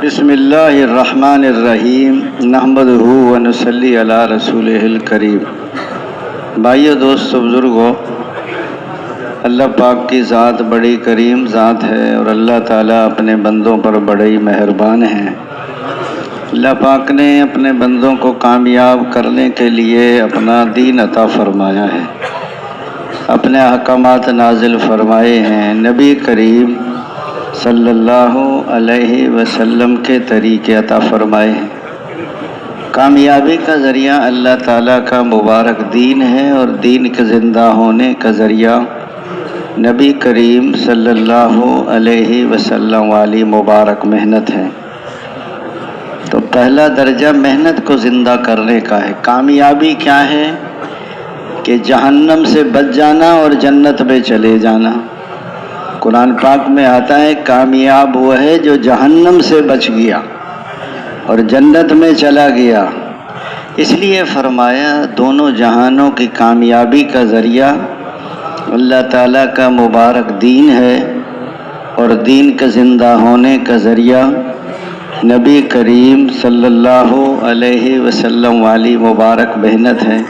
بسم اللہ الرحمن الرحیم نحمدہ و نصلی علی رسولہ الکریم۔ بھائیو، دوستو، بزرگو، اللہ پاک کی ذات بڑی کریم ذات ہے اور اللہ تعالیٰ اپنے بندوں پر بڑے مہربان ہیں۔ اللہ پاک نے اپنے بندوں کو کامیاب کرنے کے لیے اپنا دین عطا فرمایا ہے، اپنے احکامات نازل فرمائے ہیں، نبی کریم صلی اللہ علیہ وسلم کے طریقے عطا فرمائے ہیں۔ کامیابی کا ذریعہ اللہ تعالیٰ کا مبارک دین ہے اور دین کے زندہ ہونے کا ذریعہ نبی کریم صلی اللہ علیہ وسلم والی مبارک محنت ہے۔ تو پہلا درجہ محنت کو زندہ کرنے کا ہے۔ کامیابی کیا ہے؟ کہ جہنم سے بچ جانا اور جنت میں چلے جانا۔ قرآن پاک میں آتا ہے کامیاب وہ ہے جو جہنم سے بچ گیا اور جنت میں چلا گیا۔ اس لیے فرمایا دونوں جہانوں کی کامیابی کا ذریعہ اللہ تعالیٰ کا مبارک دین ہے اور دین کے زندہ ہونے کا ذریعہ نبی کریم صلی اللہ علیہ وسلم والی مبارک محنت ہے۔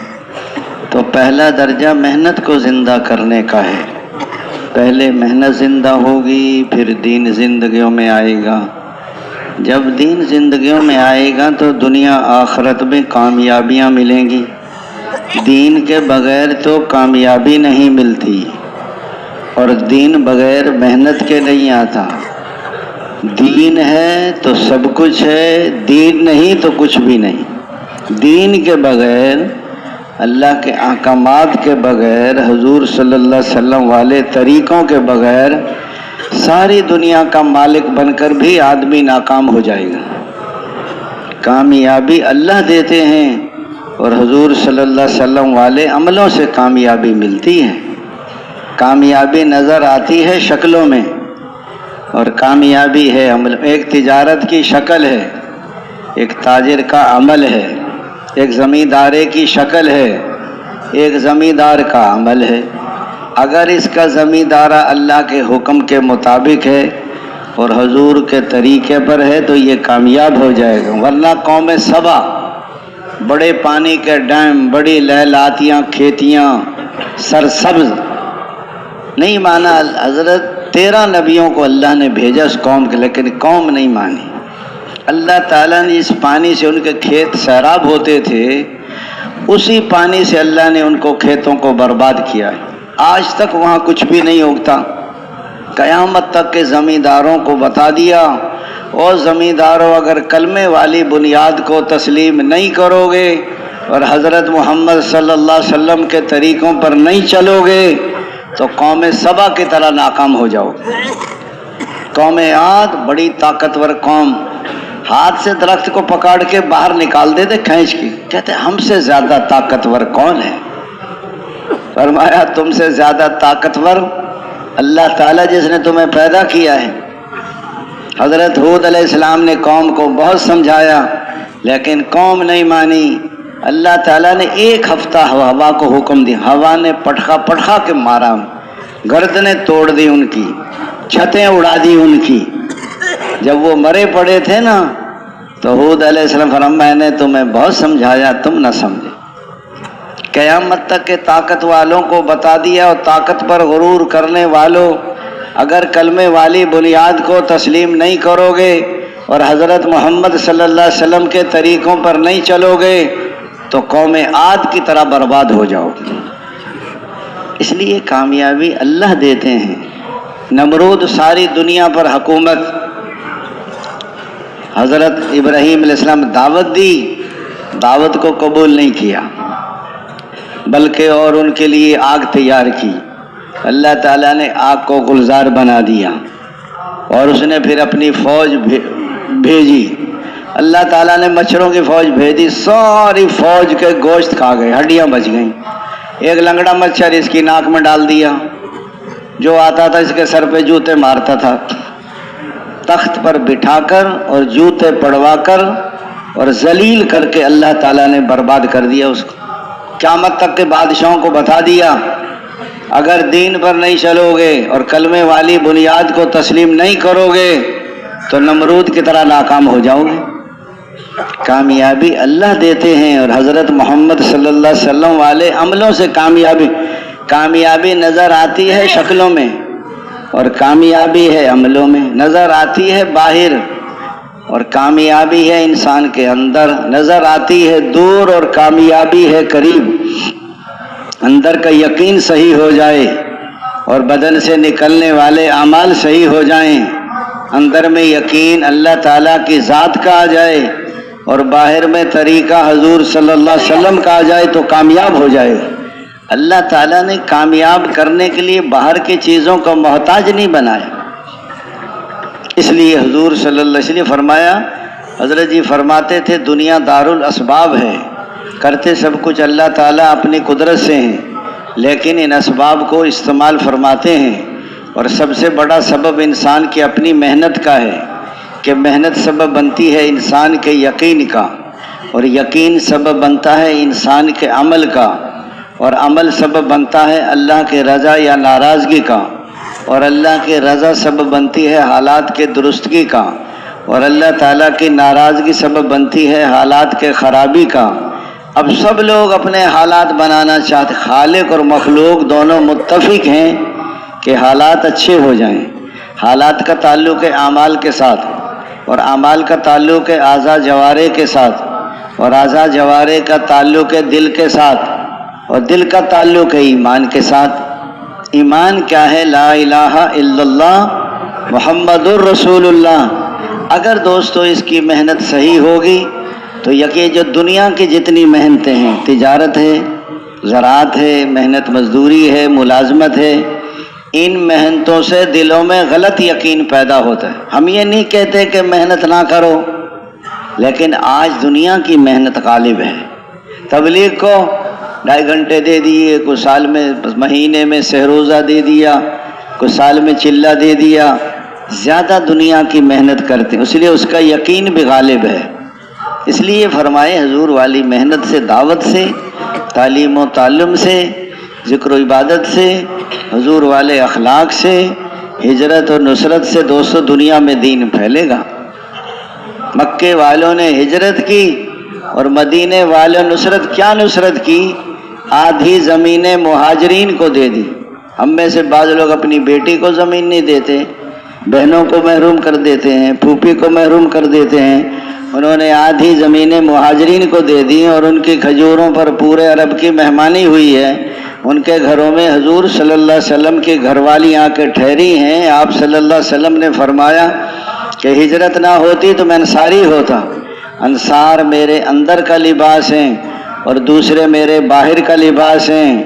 تو پہلا درجہ محنت کو زندہ کرنے کا ہے۔ پہلے محنت زندہ ہوگی، پھر دین زندگیوں میں آئے گا۔ جب دین زندگیوں میں آئے گا تو دنیا آخرت میں کامیابیاں ملیں گی۔ دین کے بغیر تو کامیابی نہیں ملتی اور دین بغیر محنت کے نہیں آتا۔ دین ہے تو سب کچھ ہے، دین نہیں تو کچھ بھی نہیں۔ دین کے بغیر، اللہ کے احکامات کے بغیر، حضور صلی اللہ علیہ وسلم والے طریقوں کے بغیر ساری دنیا کا مالک بن کر بھی آدمی ناکام ہو جائے گا۔ کامیابی اللہ دیتے ہیں اور حضور صلی اللہ علیہ وسلم والے عملوں سے کامیابی ملتی ہے۔ کامیابی نظر آتی ہے شکلوں میں اور کامیابی ہے عمل۔ ایک تجارت کی شکل ہے، ایک تاجر کا عمل ہے، ایک زمیندارے کی شکل ہے، ایک زمیندار کا عمل ہے۔ اگر اس کا زمیندارہ اللہ کے حکم کے مطابق ہے اور حضور کے طریقے پر ہے تو یہ کامیاب ہو جائے گا، ورنہ قوم سبا بڑے پانی کے ڈیم، بڑی لہلاتیاں کھیتیاں، سرسبز نہیں مانا۔ حضرت 13 نبیوں کو اللہ نے بھیجا اس قوم کے، لیکن قوم نہیں مانی۔ اللہ تعالیٰ نے اس پانی سے ان کے کھیت سیراب ہوتے تھے، اسی پانی سے اللہ نے ان کو کھیتوں کو برباد کیا ہے۔ آج تک وہاں کچھ بھی نہیں اگتا۔ قیامت تک کے زمینداروں کو بتا دیا، اور زمینداروں اگر کلمے والی بنیاد کو تسلیم نہیں کرو گے اور حضرت محمد صلی اللہ علیہ وسلم کے طریقوں پر نہیں چلو گے تو قوم سبا کی طرح ناکام ہو جاؤ گے۔ قوم عاد بڑی طاقتور قوم، ہاتھ سے درخت کو پکڑ کے باہر نکال دیتے کھینچ کے، کہتے ہم سے زیادہ طاقتور کون ہے؟ فرمایا تم سے زیادہ طاقتور اللہ تعالیٰ جس نے تمہیں پیدا کیا ہے۔ حضرت ہود علیہ السلام نے قوم کو بہت سمجھایا لیکن قوم نہیں مانی۔ اللہ تعالیٰ نے ایک ہفتہ ہوا کو حکم دیا، ہوا نے پٹخا کے مارا، گردنیں توڑ دی ان کی، چھتیں اڑا دی ان کی۔ جب وہ مرے پڑے تھے نا تو ہود علیہ السلام فرمایا میں نے تمہیں بہت سمجھایا، تم نہ سمجھے۔ قیامت تک کے طاقت والوں کو بتا دیا، اور طاقت پر غرور کرنے والوں اگر کلمے والی بنیاد کو تسلیم نہیں کرو گے اور حضرت محمد صلی اللہ علیہ وسلم کے طریقوں پر نہیں چلو گے تو قوم عاد کی طرح برباد ہو جاؤ گے۔ اس لیے کامیابی اللہ دیتے ہیں۔ نمرود ساری دنیا پر حکومت، حضرت ابراہیم علیہ السلام دعوت دی، دعوت کو قبول نہیں کیا بلکہ اور ان کے لیے آگ تیار کی۔ اللہ تعالیٰ نے آگ کو گلزار بنا دیا اور اس نے پھر اپنی فوج بھیجی۔ اللہ تعالیٰ نے مچھروں کی فوج بھیجی، ساری فوج کے گوشت کھا گئے، ہڈیاں بچ گئیں۔ ایک لنگڑا مچھر اس کی ناک میں ڈال دیا، جو آتا تھا اس کے سر پہ جوتے مارتا تھا، تخت پر بٹھا کر اور جوتے پڑوا کر اور ذلیل کر کے اللہ تعالیٰ نے برباد کر دیا اس کو۔ قیامت تک کے بادشاہوں کو بتا دیا اگر دین پر نہیں چلو گے اور کلمے والی بنیاد کو تسلیم نہیں کرو گے تو نمرود کی طرح ناکام ہو جاؤ گے۔ کامیابی اللہ دیتے ہیں، اور حضرت محمد صلی اللہ علیہ وسلم والے عملوں سے کامیابی نظر آتی ہے شکلوں میں، اور کامیابی ہے عملوں میں۔ نظر آتی ہے باہر، اور کامیابی ہے انسان کے اندر۔ نظر آتی ہے دور، اور کامیابی ہے قریب۔ اندر کا یقین صحیح ہو جائے اور بدن سے نکلنے والے اعمال صحیح ہو جائیں، اندر میں یقین اللہ تعالیٰ کی ذات کا آ جائے اور باہر میں طریقہ حضور صلی اللہ علیہ وسلم کا آ جائے تو کامیاب ہو جائے۔ اللہ تعالیٰ نے کامیاب کرنے کے لیے باہر کی چیزوں کو محتاج نہیں بنایا، اس لیے حضور صلی اللہ علیہ وسلم فرمایا، حضرت جی فرماتے تھے دنیا دارالاسباب ہے، کرتے سب کچھ اللہ تعالیٰ اپنی قدرت سے ہیں، لیکن ان اسباب کو استعمال فرماتے ہیں، اور سب سے بڑا سبب انسان کی اپنی محنت کا ہے، کہ محنت سبب بنتی ہے انسان کے یقین کا، اور یقین سبب بنتا ہے انسان کے عمل کا، اور عمل سبب بنتا ہے اللہ کے رضا یا ناراضگی کا، اور اللہ کے رضا سبب بنتی ہے حالات کے درستگی کا، اور اللہ تعالیٰ کی ناراضگی سبب بنتی ہے حالات کے خرابی کا۔ اب سب لوگ اپنے حالات بنانا چاہتے، خالق اور مخلوق دونوں متفق ہیں کہ حالات اچھے ہو جائیں۔ حالات کا تعلق ہے اعمال کے ساتھ، اور اعمال کا تعلق ہے اعضاء جوارح کے ساتھ، اور اعضاء جوارح کا تعلق ہے دل کے ساتھ، اور دل کا تعلق ہے ایمان کے ساتھ۔ ایمان کیا ہے؟ لا الہ الا اللہ محمد الرسول اللہ۔ اگر دوستو اس کی محنت صحیح ہوگی تو یقین جو دنیا کی جتنی محنتیں ہیں، تجارت ہے، زراعت ہے، محنت مزدوری ہے، ملازمت ہے، ان محنتوں سے دلوں میں غلط یقین پیدا ہوتا ہے۔ ہم یہ نہیں کہتے کہ محنت نہ کرو، لیکن آج دنیا کی محنت غالب ہے۔ تبلیغ کو 2.5 گھنٹے دے دیے، کچھ سال میں مہینے میں سہروزہ دے دیا، کچھ سال میں چلہ دے دیا، زیادہ دنیا کی محنت کرتے ہیں، اس لیے اس کا یقین بھی غالب ہے۔ اس لیے فرمائے حضور والی محنت سے، دعوت سے، تعلیم و تعلم سے، ذکر و عبادت سے، حضور والے اخلاق سے، ہجرت اور نصرت سے دوستو دنیا میں دین پھیلے گا۔ مکے والوں نے ہجرت کی اور مدینے والوں نے نصرت، کیا نصرت کی؟ آدھی زمینیں مہاجرین کو دے دی۔ ہم میں سے بعض لوگ اپنی بیٹی کو زمین نہیں دیتے، بہنوں کو محروم کر دیتے ہیں، پھوپھی کو محروم کر دیتے ہیں۔ انہوں نے آدھی زمینیں مہاجرین کو دے دی، اور ان کی کھجوروں پر پورے عرب کی مہمانی ہوئی ہے۔ ان کے گھروں میں حضور صلی اللہ علیہ وسلم کی گھر والی آ کے ٹھہری ہیں۔ آپ صلی اللہ علیہ وسلم نے فرمایا کہ ہجرت نہ ہوتی تو میں انصاری ہوتا۔ انصار میرے اندر کا لباس ہیں، اور دوسرے میرے باہر کا لباس ہیں،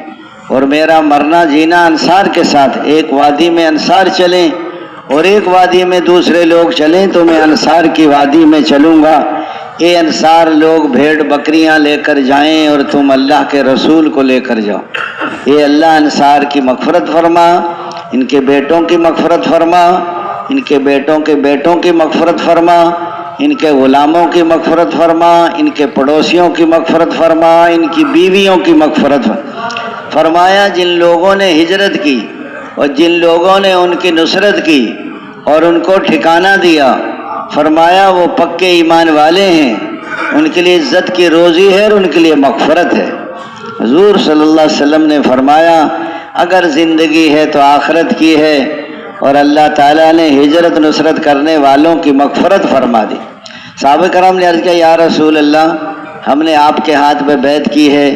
اور میرا مرنا جینا انصار کے ساتھ۔ ایک وادی میں انصار چلیں اور ایک وادی میں دوسرے لوگ چلیں تو میں انصار کی وادی میں چلوں گا۔ اے انصار لوگ بھیڑ بکریاں لے کر جائیں اور تم اللہ کے رسول کو لے کر جاؤ۔ اے اللہ انصار کی مغفرت فرما، ان کے بیٹوں کی مغفرت فرما، ان کے بیٹوں کے بیٹوں کی مغفرت فرما، ان کے غلاموں کی مغفرت فرما، ان کے پڑوسیوں کی مغفرت فرما، ان کی بیویوں کی مغفرت فرمایا۔ جن لوگوں نے ہجرت کی اور جن لوگوں نے ان کی نصرت کی اور ان کو ٹھکانہ دیا، فرمایا وہ پکے ایمان والے ہیں، ان کے لیے عزت کی روزی ہے اور ان کے لیے مغفرت ہے۔ حضور صلی اللہ علیہ وسلم نے فرمایا اگر زندگی ہے تو آخرت کی ہے، اور اللہ تعالیٰ نے ہجرت نصرت کرنے والوں کی مغفرت فرما دی۔ صحابہ کرام نے عرض کیا یا رسول اللہ، ہم نے آپ کے ہاتھ پہ بیعت کی ہے،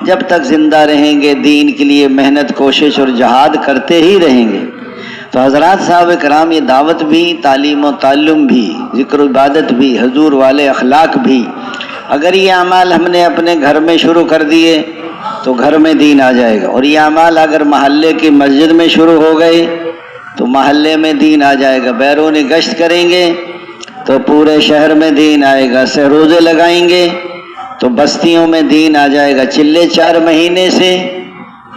جب تک زندہ رہیں گے دین کے لیے محنت کوشش اور جہاد کرتے ہی رہیں گے۔ تو حضرات صحابہ کرام، یہ دعوت بھی، تعلیم و تعلم بھی، ذکر و عبادت بھی، حضور والے اخلاق بھی، اگر یہ اعمال ہم نے اپنے گھر میں شروع کر دیے تو گھر میں دین آ جائے گا، اور یہ اعمال اگر محلے کی مسجد میں شروع ہو گئے تو محلے میں دین آ جائے گا۔ بیرونی گشت کریں گے تو پورے شہر میں دین آئے گا، سہروزے لگائیں گے تو بستیوں میں دین آ جائے گا، چلے 4 مہینے سے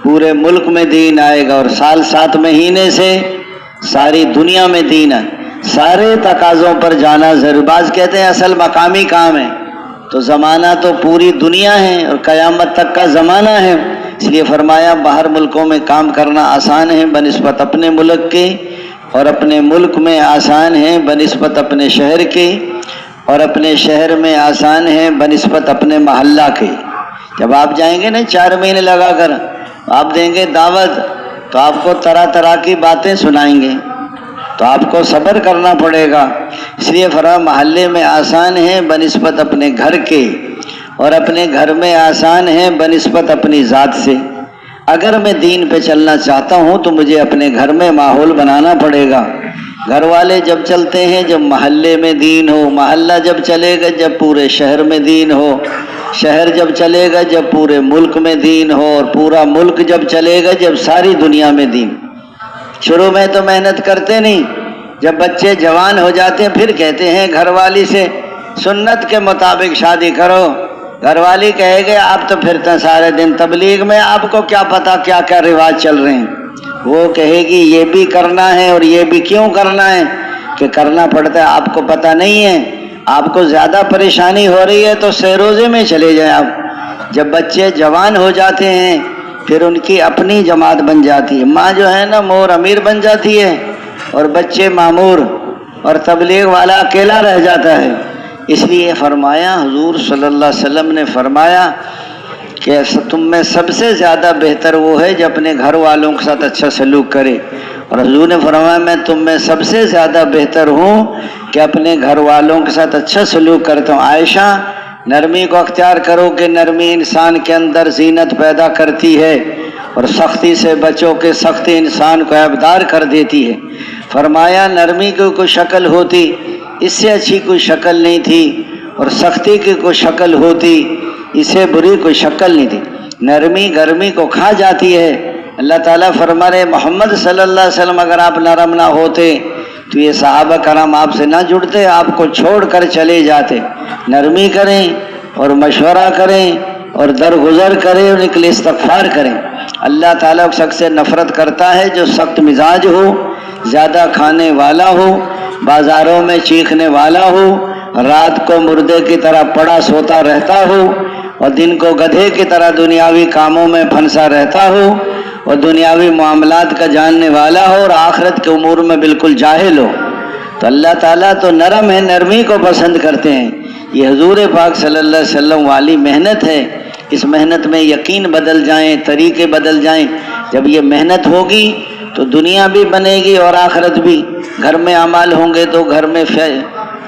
پورے ملک میں دین آئے گا، اور سال 7 مہینے سے ساری دنیا میں دین آئے۔ سارے تقاضوں پر جانا ضرور۔ بعض کہتے ہیں اصل مقامی کام ہے، تو زمانہ تو پوری دنیا ہے اور قیامت تک کا زمانہ ہے، اس لیے فرمایا باہر ملکوں میں کام کرنا آسان ہے بنسبت اپنے ملک کے، اور اپنے ملک میں آسان ہیں بنسبت اپنے شہر کے، اور اپنے شہر میں آسان ہیں بنسبت اپنے محلہ کے۔ جب آپ جائیں گے نا 4 مہینے لگا کر، آپ دیں گے دعوت، تو آپ کو طرح طرح کی باتیں سنائیں گے، تو آپ کو صبر کرنا پڑے گا۔ اس لیے فرمایا محلے میں آسان ہیں بنسبت اپنے گھر کے، اور اپنے گھر میں آسان ہیں بنسبت اپنی ذات سے۔ اگر میں دین پہ چلنا چاہتا ہوں تو مجھے اپنے گھر میں ماحول بنانا پڑے گا۔ گھر والے جب چلتے ہیں جب محلے میں دین ہو، محلہ جب چلے گا جب پورے شہر میں دین ہو، شہر جب چلے گا جب پورے ملک میں دین ہو، اور پورا ملک جب چلے گا جب ساری دنیا میں دین۔ شروع میں تو محنت کرتے نہیں، جب بچے جوان ہو جاتے ہیں پھر کہتے ہیں گھر والی سے سنت کے مطابق شادی کرو۔ گھر والی کہے گے آپ تو پھرتے ہیں سارے دن تبلیغ میں، آپ کو کیا پتا کیا کیا رواج چل رہے ہیں۔ وہ کہے گی یہ بھی کرنا ہے اور یہ بھی کیوں کرنا ہے، کہ کرنا پڑتا ہے، آپ کو پتہ نہیں ہے، آپ کو زیادہ پریشانی ہو رہی ہے تو سہ روزے میں چلے جائیں آپ۔ جب بچے جوان ہو جاتے ہیں پھر ان کی اپنی جماعت بن جاتی ہے، ماں جو ہے نا مور امیر بن جاتی ہے اور بچے مامور، اور تبلیغ والا اکیلا رہ جاتا ہے۔ اس لیے فرمایا حضور صلی اللہ علیہ وسلم نے فرمایا کہ تم میں سب سے زیادہ بہتر وہ ہے جو اپنے گھر والوں کے ساتھ اچھا سلوک کرے، اور حضور نے فرمایا میں تم میں سب سے زیادہ بہتر ہوں کہ اپنے گھر والوں کے ساتھ اچھا سلوک کرتا ہوں۔ عائشہ نرمی کو اختیار کرو کہ نرمی انسان کے اندر زینت پیدا کرتی ہے، اور سختی سے بچو کہ سختی انسان کو عیبدار کر دیتی ہے۔ فرمایا نرمی کی کوئی شکل ہوتی اس سے اچھی کوئی شکل نہیں تھی، اور سختی کی کوئی شکل ہوتی اس سے بری کوئی شکل نہیں تھی۔ نرمی گرمی کو کھا جاتی ہے۔ اللہ تعالیٰ فرما رہے محمد صلی اللہ علیہ وسلم اگر آپ نرم نہ ہوتے تو یہ صحابہ کرام آپ سے نہ جڑتے، آپ کو چھوڑ کر چلے جاتے۔ نرمی کریں اور مشورہ کریں اور درگزر کریں، ان کے لیے استغفار کریں۔ اللہ تعالیٰ شخص سے نفرت کرتا ہے جو سخت مزاج ہو، زیادہ کھانے والا ہو، بازاروں میں چیخنے والا ہو، رات کو مردے کی طرح پڑا سوتا رہتا ہو، اور دن کو گدھے کی طرح دنیاوی کاموں میں پھنسا رہتا ہو، اور دنیاوی معاملات کا جاننے والا ہو اور آخرت کے امور میں بالکل جاہل ہو۔ تو اللہ تعالیٰ تو نرم ہے، نرمی کو پسند کرتے ہیں۔ یہ حضور پاک صلی اللہ علیہ وسلم والی محنت ہے، اس محنت میں یقین بدل جائیں، طریقے بدل جائیں۔ جب یہ محنت ہوگی تو دنیا بھی بنے گی اور آخرت بھی۔ گھر میں اعمال ہوں گے تو گھر میں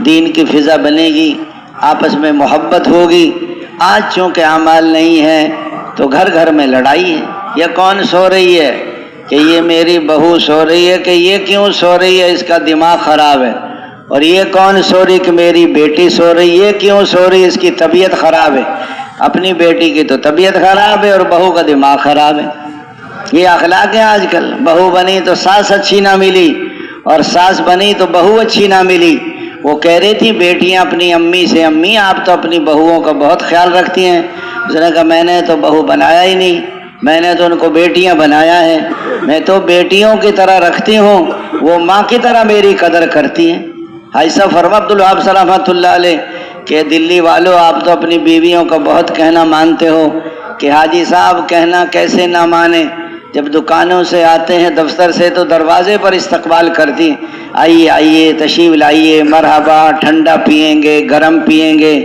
دین کی فضا بنے گی، آپس میں محبت ہوگی۔ آج چونکہ اعمال نہیں ہے تو گھر گھر میں لڑائی ہے۔ یہ کون سو رہی ہے کہ یہ میری بہو سو رہی ہے، کہ یہ کیوں سو رہی ہے، اس کا دماغ خراب ہے، اور یہ کون سو رہی کہ میری بیٹی سو رہی ہے، کیوں سو رہی ہے، اس کی طبیعت خراب ہے۔ اپنی بیٹی کی تو طبیعت خراب ہے اور بہو کا دماغ خراب ہے۔ یہ اخلاق ہے آج کل۔ بہو بنی تو ساس اچھی نہ ملی، اور ساس بنی تو بہو اچھی نہ ملی۔ وہ کہہ رہی تھی بیٹیاں اپنی امی سے امی آپ تو اپنی بہوؤں کا بہت خیال رکھتی ہیں۔ اس نے کہا میں نے تو بہو بنایا ہی نہیں، میں نے تو ان کو بیٹیاں بنایا ہے، میں تو بیٹیوں کی طرح رکھتی ہوں، وہ ماں کی طرح میری قدر کرتی ہیں۔ ایسا فرما عبدالوہاب صاحب رحمۃ اللہ علیہ کہ دلی والوں آپ تو اپنی بیویوں کا بہت کہنا مانتے ہو، کہ حاجی صاحب کہنا کیسے نہ مانے، جب دکانوں سے آتے ہیں دفتر سے تو دروازے پر استقبال کرتی ہیں، آئیے آئیے تشریف لائیے، مرحبا، ٹھنڈا پئیں گے گرم پئیں گے۔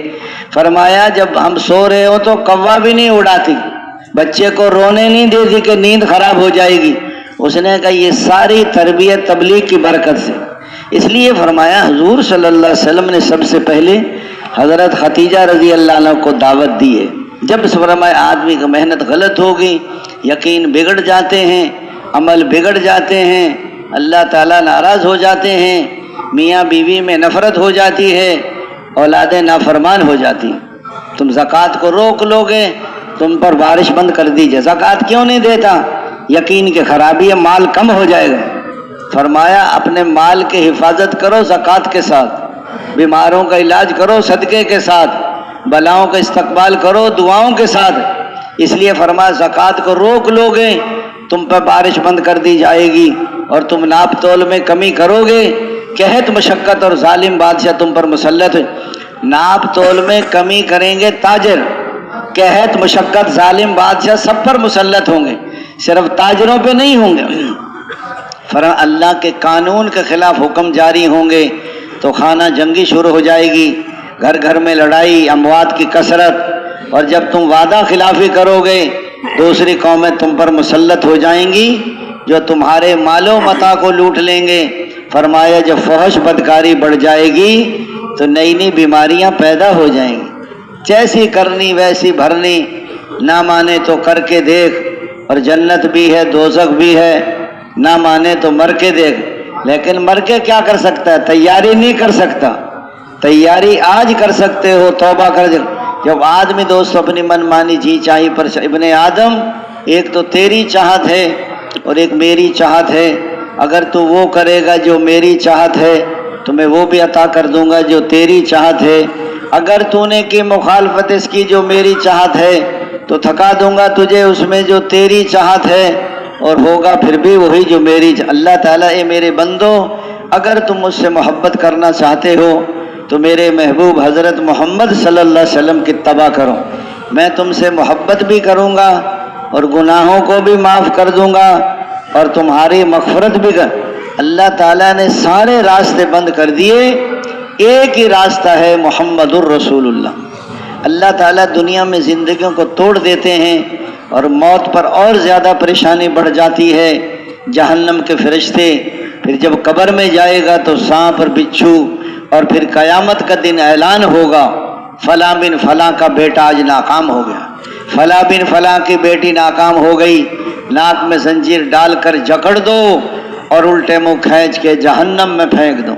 فرمایا جب ہم سو رہے ہو تو کوا بھی نہیں اڑاتی، بچے کو رونے نہیں دیتی کہ نیند خراب ہو جائے گی۔ اس نے کہا یہ ساری تربیت تبلیغ کی برکت سے۔ اس لیے فرمایا حضور صلی اللہ علیہ وسلم نے سب سے پہلے حضرت خدیجہ رضی اللہ عنہ کو دعوت دی ہے۔ جب فرمایا آدمی کی محنت غلط ہوگی، یقین بگڑ جاتے ہیں، عمل بگڑ جاتے ہیں، اللہ تعالیٰ ناراض ہو جاتے ہیں، میاں بیوی میں نفرت ہو جاتی ہے، اولادیں نافرمان ہو جاتی۔ تم زکوٰۃ کو روک لو گے تم پر بارش بند کر دیجیے۔ زکوٰۃ کیوں نہیں دیتا؟ یقین کی خرابی ہے، مال کم ہو جائے گا۔ فرمایا اپنے مال کی حفاظت کرو زکوٰۃ کے ساتھ، بیماروں کا علاج کرو صدقے کے ساتھ، بلاؤں کا استقبال کرو دعاؤں کے ساتھ۔ اس لیے فرمایا زکوٰۃ کو روک لو گے تم پر بارش بند کر دی جائے گی، اور تم ناپ تول میں کمی کرو گے، قحط مشقت اور ظالم بادشاہ تم پر مسلط ہے۔ ناپ تول میں کمی کریں گے تاجر، قحط مشقت ظالم بادشاہ سب پر مسلط ہوں گے، صرف تاجروں پہ نہیں ہوں گے۔ اللہ کے قانون کے خلاف حکم جاری ہوں گے تو خانہ جنگی شروع ہو جائے گی، گھر گھر میں لڑائی، اموات کی کثرت، اور جب تم وعدہ خلافی کرو گے دوسری قومیں تم پر مسلط ہو جائیں گی جو تمہارے مال و متاع کو لوٹ لیں گے۔ فرمایا جب فحش بدکاری بڑھ جائے گی تو نئی نئی بیماریاں پیدا ہو جائیں گی، جیسی کرنی ویسی بھرنی، نہ مانے تو کر کے دیکھ، اور جنت بھی ہے دوزخ بھی ہے، نہ مانے تو مر کے دیکھ۔ لیکن مر کے کیا کر سکتا ہے؟ تیاری نہیں کر سکتا، تیاری آج کر سکتے ہو، توبہ کر۔ جب آدمی دوست اپنی من مانی جی چاہی پر ابن آدم، ایک تو تیری چاہت ہے اور ایک میری چاہت ہے، اگر تو وہ کرے گا جو میری چاہت ہے تو میں وہ بھی عطا کر دوں گا جو تیری چاہت ہے، اگر تو نے کی مخالفت اس کی جو میری چاہت ہے تو تھکا دوں گا تجھے اس میں جو تیری چاہت ہے، اور ہوگا پھر بھی وہی جو میری۔ اللہ تعالیٰ اے میرے بندو، اگر تم مجھ سے محبت کرنا چاہتے ہو تو میرے محبوب حضرت محمد صلی اللہ علیہ وسلم کی اتباع کرو، میں تم سے محبت بھی کروں گا اور گناہوں کو بھی معاف کر دوں گا اور تمہاری مغفرت بھی کر۔ اللہ تعالیٰ نے سارے راستے بند کر دیے، ایک ہی راستہ ہے محمد الرسول اللہ۔ اللہ تعالیٰ دنیا میں زندگیوں کو توڑ دیتے ہیں اور موت پر اور زیادہ پریشانی بڑھ جاتی ہے۔ جہنم کے فرشتے، پھر جب قبر میں جائے گا تو سانپ اور بچھو، اور پھر قیامت کا دن اعلان ہوگا فلاں بن فلاں کا بیٹا آج ناکام ہو گیا، فلاں بن فلاں کی بیٹی ناکام ہو گئی، ناک میں زنجیر ڈال کر جکڑ دو اور الٹے منہ کھینچ کے جہنم میں پھینک دو۔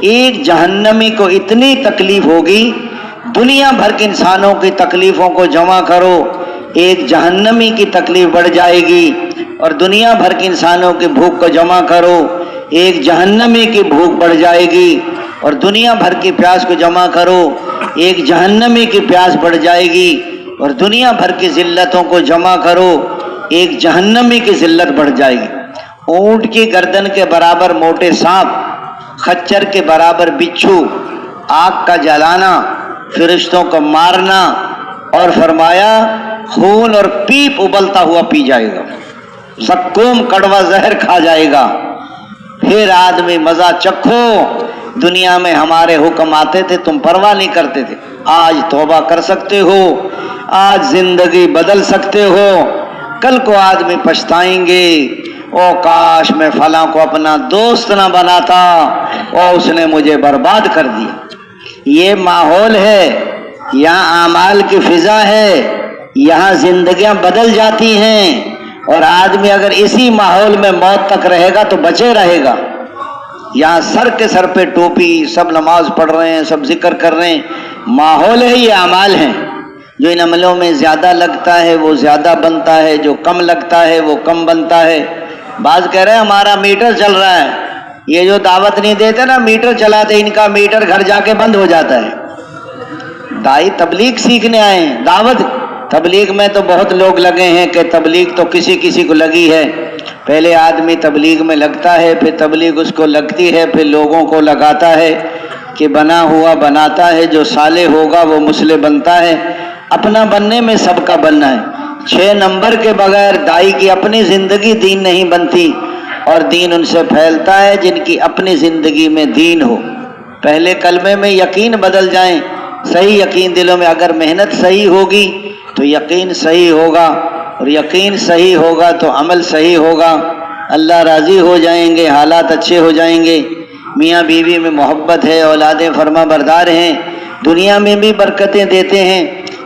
ایک جہنمی کو اتنی تکلیف ہوگی، دنیا بھر کے انسانوں کی تکلیفوں کو جمع کرو، ایک جہنمی کی تکلیف بڑھ جائے گی، اور دنیا بھر کے انسانوں کی بھوک کو جمع کرو، ایک جہنمی کی بھوک بڑھ جائے گی، اور دنیا بھر کی پیاس کو جمع کرو، ایک جہنمی کی پیاس بڑھ جائے گی، اور دنیا بھر کی ذلتوں کو جمع کرو، ایک جہنمی کی ذلت بڑھ جائے گی۔ اونٹ کی گردن کے برابر موٹے سانپ، خچر کے برابر بچھو، آگ کا جلانا، فرشتوں کو مارنا، اور فرمایا خون اور پیپ ابلتا ہوا پی جائے گا، زقوم کڑوا زہر کھا جائے گا، پھر آدمی مزہ چکھو۔ دنیا میں ہمارے حکم آتے تھے تم پرواہ نہیں کرتے تھے، آج توبہ کر سکتے ہو، آج زندگی بدل سکتے ہو، کل کو آدمی پچھتائیں گے او کاش میں فلاں کو اپنا دوست نہ بناتا اور اس نے مجھے برباد کر دیا۔ یہ ماحول ہے، یہاں اعمال کی فضا ہے، یہاں زندگیاں بدل جاتی ہیں، اور آدمی اگر اسی ماحول میں موت تک رہے گا تو بچے رہے گا۔ یہاں سر کے سر پہ ٹوپی، سب نماز پڑھ رہے ہیں، سب ذکر کر رہے ہیں، ماحول ہے، یہ اعمال ہیں۔ جو ان عملوں میں زیادہ لگتا ہے وہ زیادہ بنتا ہے، جو کم لگتا ہے وہ کم بنتا ہے۔ بعض کہہ رہے ہیں ہمارا میٹر چل رہا ہے، یہ جو دعوت نہیں دیتے نا میٹر چلاتے، ان کا میٹر گھر جا کے بند ہو جاتا ہے۔ دائی تبلیغ سیکھنے آئے ہیں، دعوت تبلیغ میں تو بہت لوگ لگے ہیں کہ تبلیغ تو کسی کسی کو لگی ہے۔ پہلے آدمی تبلیغ میں لگتا ہے، پھر تبلیغ اس کو لگتی ہے، پھر لوگوں کو لگاتا ہے کہ بنا ہوا بناتا ہے، جو صالح ہوگا وہ مسلح بنتا ہے۔ اپنا بننے میں سب کا بننا ہے۔ 6 نمبر کے بغیر دائی کی اپنی زندگی دین نہیں بنتی، اور دین ان سے پھیلتا ہے جن کی اپنی زندگی میں دین ہو۔ پہلے کلمے میں یقین بدل جائیں، صحیح یقین دلوں میں، اگر محنت صحیح ہوگی تو یقین صحیح ہوگا، اور یقین صحیح ہوگا تو عمل صحیح ہوگا، اللہ راضی ہو جائیں گے، حالات اچھے ہو جائیں گے۔ میاں بیوی میں محبت ہے، اولادیں فرما بردار ہیں، دنیا میں بھی برکتیں دیتے ہیں۔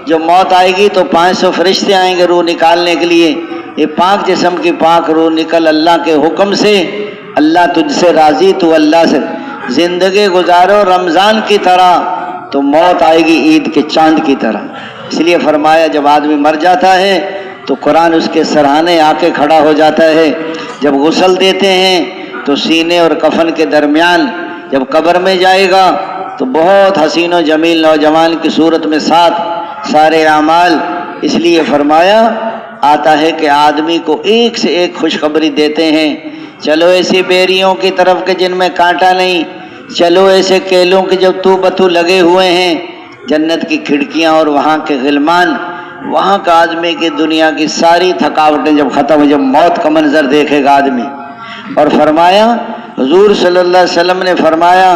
جو موت آئے گی تو 500 فرشتے آئیں گے روح نکالنے کے لیے، یہ پاک جسم کی پاک روح نکل اللہ کے حکم سے، اللہ تجھ سے راضی، تو اللہ سے زندگی گزارو رمضان کی طرح، تو موت آئے گی عید کے چاند کی طرح۔ اس لیے فرمایا جب آدمی مر جاتا ہے تو قرآن اس کے سرہانے آ کے کھڑا ہو جاتا ہے، جب غسل دیتے ہیں تو سینے اور کفن کے درمیان، جب قبر میں جائے گا تو بہت حسین و جمیل نوجوان کی صورت میں ساتھ سارے اعمال۔ اس لیے فرمایا آتا ہے کہ آدمی کو ایک سے ایک خوشخبری دیتے ہیں، چلو ایسی بیریوں کی طرف کے جن میں کانٹا نہیں، چلو ایسے کیلوں کے جو تو بتو لگے ہوئے ہیں، جنت کی کھڑکیاں اور وہاں کے غلمان، وہاں کا آدمی کی دنیا کی ساری تھکاوٹیں جب ختم ہو، جب موت کا منظر دیکھے گا آدمی، اور فرمایا حضور صلی اللہ علیہ وسلم نے فرمایا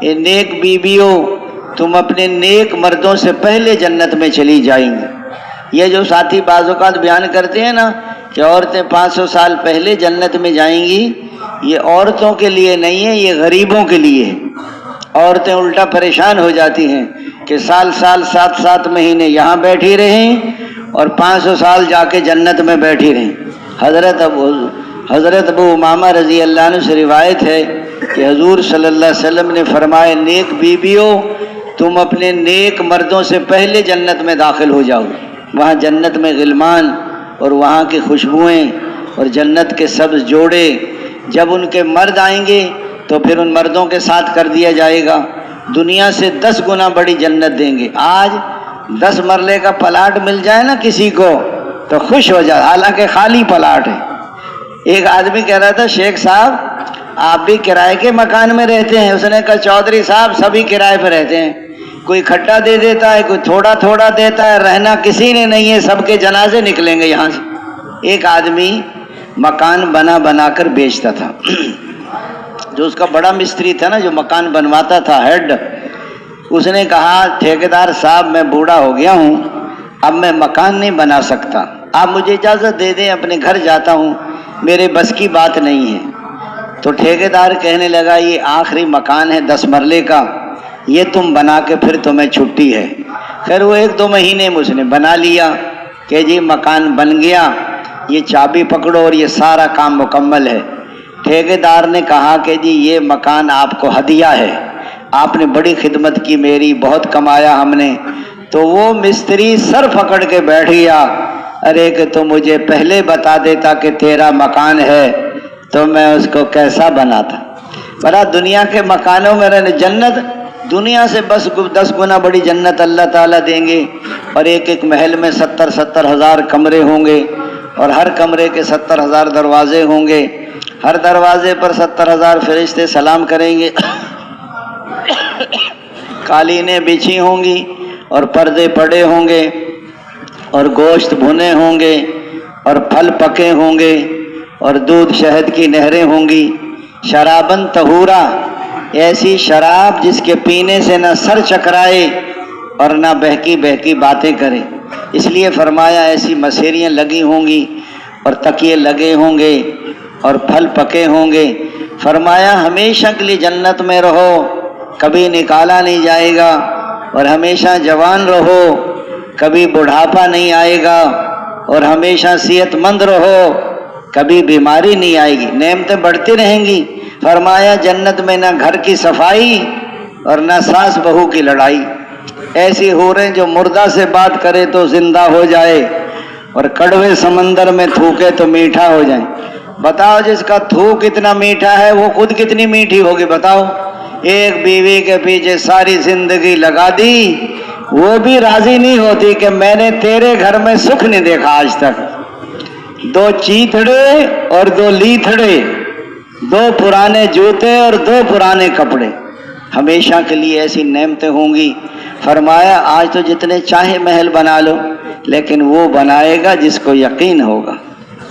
اے نیک بیویوں تم اپنے نیک مردوں سے پہلے جنت میں چلی جائیں گی۔ یہ جو ساتھی بعض اوقات بیان کرتے ہیں نا کہ عورتیں 500 سال پہلے جنت میں جائیں گی، یہ عورتوں کے لیے نہیں ہے، یہ غریبوں کے لیے ہے۔ عورتیں الٹا پریشان ہو جاتی ہیں کہ سال 7 مہینے یہاں بیٹھی رہیں اور 500 سال جا کے جنت میں بیٹھی رہیں۔ حضرت ابو امامہ رضی اللہ عنہ سے روایت ہے کہ حضور صلی اللہ علیہ وسلم نے فرمایا نیک بیویوں تم اپنے نیک مردوں سے پہلے جنت میں داخل ہو جاؤ۔ وہاں جنت میں غلمان اور وہاں کی خوشبوئیں اور جنت کے سبز جوڑے، جب ان کے مرد آئیں گے تو پھر ان مردوں کے ساتھ کر دیا جائے گا، دنیا سے 10 گنا بڑی جنت دیں گے۔ آج 10 مرلے کا پلاٹ مل جائے نا کسی کو تو خوش ہو جائے، حالانکہ خالی پلاٹ ہے۔ ایک آدمی کہہ رہا تھا شیخ صاحب آپ بھی کرائے کے مکان میں رہتے ہیں؟ اس نے کہا چودھری صاحب سبھی کرائے پہ رہتے ہیں، کوئی کھٹا دے دیتا ہے، کوئی تھوڑا تھوڑا دیتا ہے، رہنا کسی نے نہیں ہے، سب کے جنازے نکلیں گے یہاں سے۔ ایک آدمی مکان بنا کر بیچتا تھا، جو اس کا بڑا مستری تھا نا جو مکان بنواتا تھا ہیڈ، اس نے کہا ٹھیکیدار صاحب میں بوڑھا ہو گیا ہوں، اب میں مکان نہیں بنا سکتا، آپ مجھے اجازت دے دیں، اپنے گھر جاتا ہوں، میرے بس کی بات نہیں ہے۔ تو ٹھیکیدار کہنے لگا یہ آخری مکان ہے 10 مرلے کا، یہ تم بنا کے پھر تمہیں چھٹی ہے۔ خیر وہ 1-2 مہینے میں اس نے بنا لیا کہ جی مکان بن گیا، یہ چابی پکڑو اور یہ سارا کام مکمل ہے۔ ٹھیکیدار نے کہا کہ جی یہ مکان آپ کو ہدیہ ہے، آپ نے بڑی خدمت کی میری، بہت کمایا ہم نے۔ تو وہ مستری سر پکڑ کے بیٹھ گیا، ارے کہ تو مجھے پہلے بتا دیتا کہ تیرا مکان ہے تو میں اس کو کیسا بناتا۔ بڑا دنیا کے مکانوں میں رہنے، جنت دنیا سے بس 10 گنا بڑی جنت اللہ تعالیٰ دیں گے، اور ایک محل میں 70 ہزار کمرے ہوں گے، اور ہر کمرے کے 70 ہزار دروازے ہوں گے، ہر دروازے پر 70 ہزار فرشتے سلام کریں گے، قالینیں بچھی ہوں گی اور پردے پڑے ہوں گے، اور گوشت بھنے ہوں گے، اور پھل پکے ہوں گے، اور دودھ شہد کی نہریں ہوں گی، شرابن طہورا، ایسی شراب جس کے پینے سے نہ سر چکرائے اور نہ بہکی باتیں کرے۔ اس لیے فرمایا ایسی مسیریاں لگی ہوں گی اور تکیے لگے ہوں گے اور پھل پکے ہوں گے۔ فرمایا ہمیشہ کے لیے جنت میں رہو، کبھی نکالا نہیں جائے گا، اور ہمیشہ جوان رہو، کبھی بڑھاپا نہیں آئے گا، اور ہمیشہ صحت مند رہو، کبھی بیماری نہیں آئے گی، نعمتیں بڑھتی رہیں گی۔ فرمایا جنت میں نہ گھر کی صفائی اور نہ ساس بہو کی لڑائی، ایسی حوریں جو مردہ سے بات کرے تو زندہ ہو جائے اور کڑوے سمندر میں تھوکے تو میٹھا ہو جائے۔ بتاؤ جس کا تھوک اتنا میٹھا ہے وہ خود کتنی میٹھی ہوگی بتاؤ۔ ایک بیوی کے پیچھے ساری زندگی لگا دی، وہ بھی راضی نہیں ہوتی کہ میں نے تیرے گھر میں سکھ نہیں دیکھا آج تک۔ 2 چیتڑے اور 2 لیتھڑے، 2 پرانے جوتے اور 2 پرانے کپڑے، ہمیشہ کے لیے ایسی نعمتیں ہوں گی۔ فرمایا آج تو جتنے چاہے محل بنا لو، لیکن وہ بنائے گا جس کو یقین ہوگا،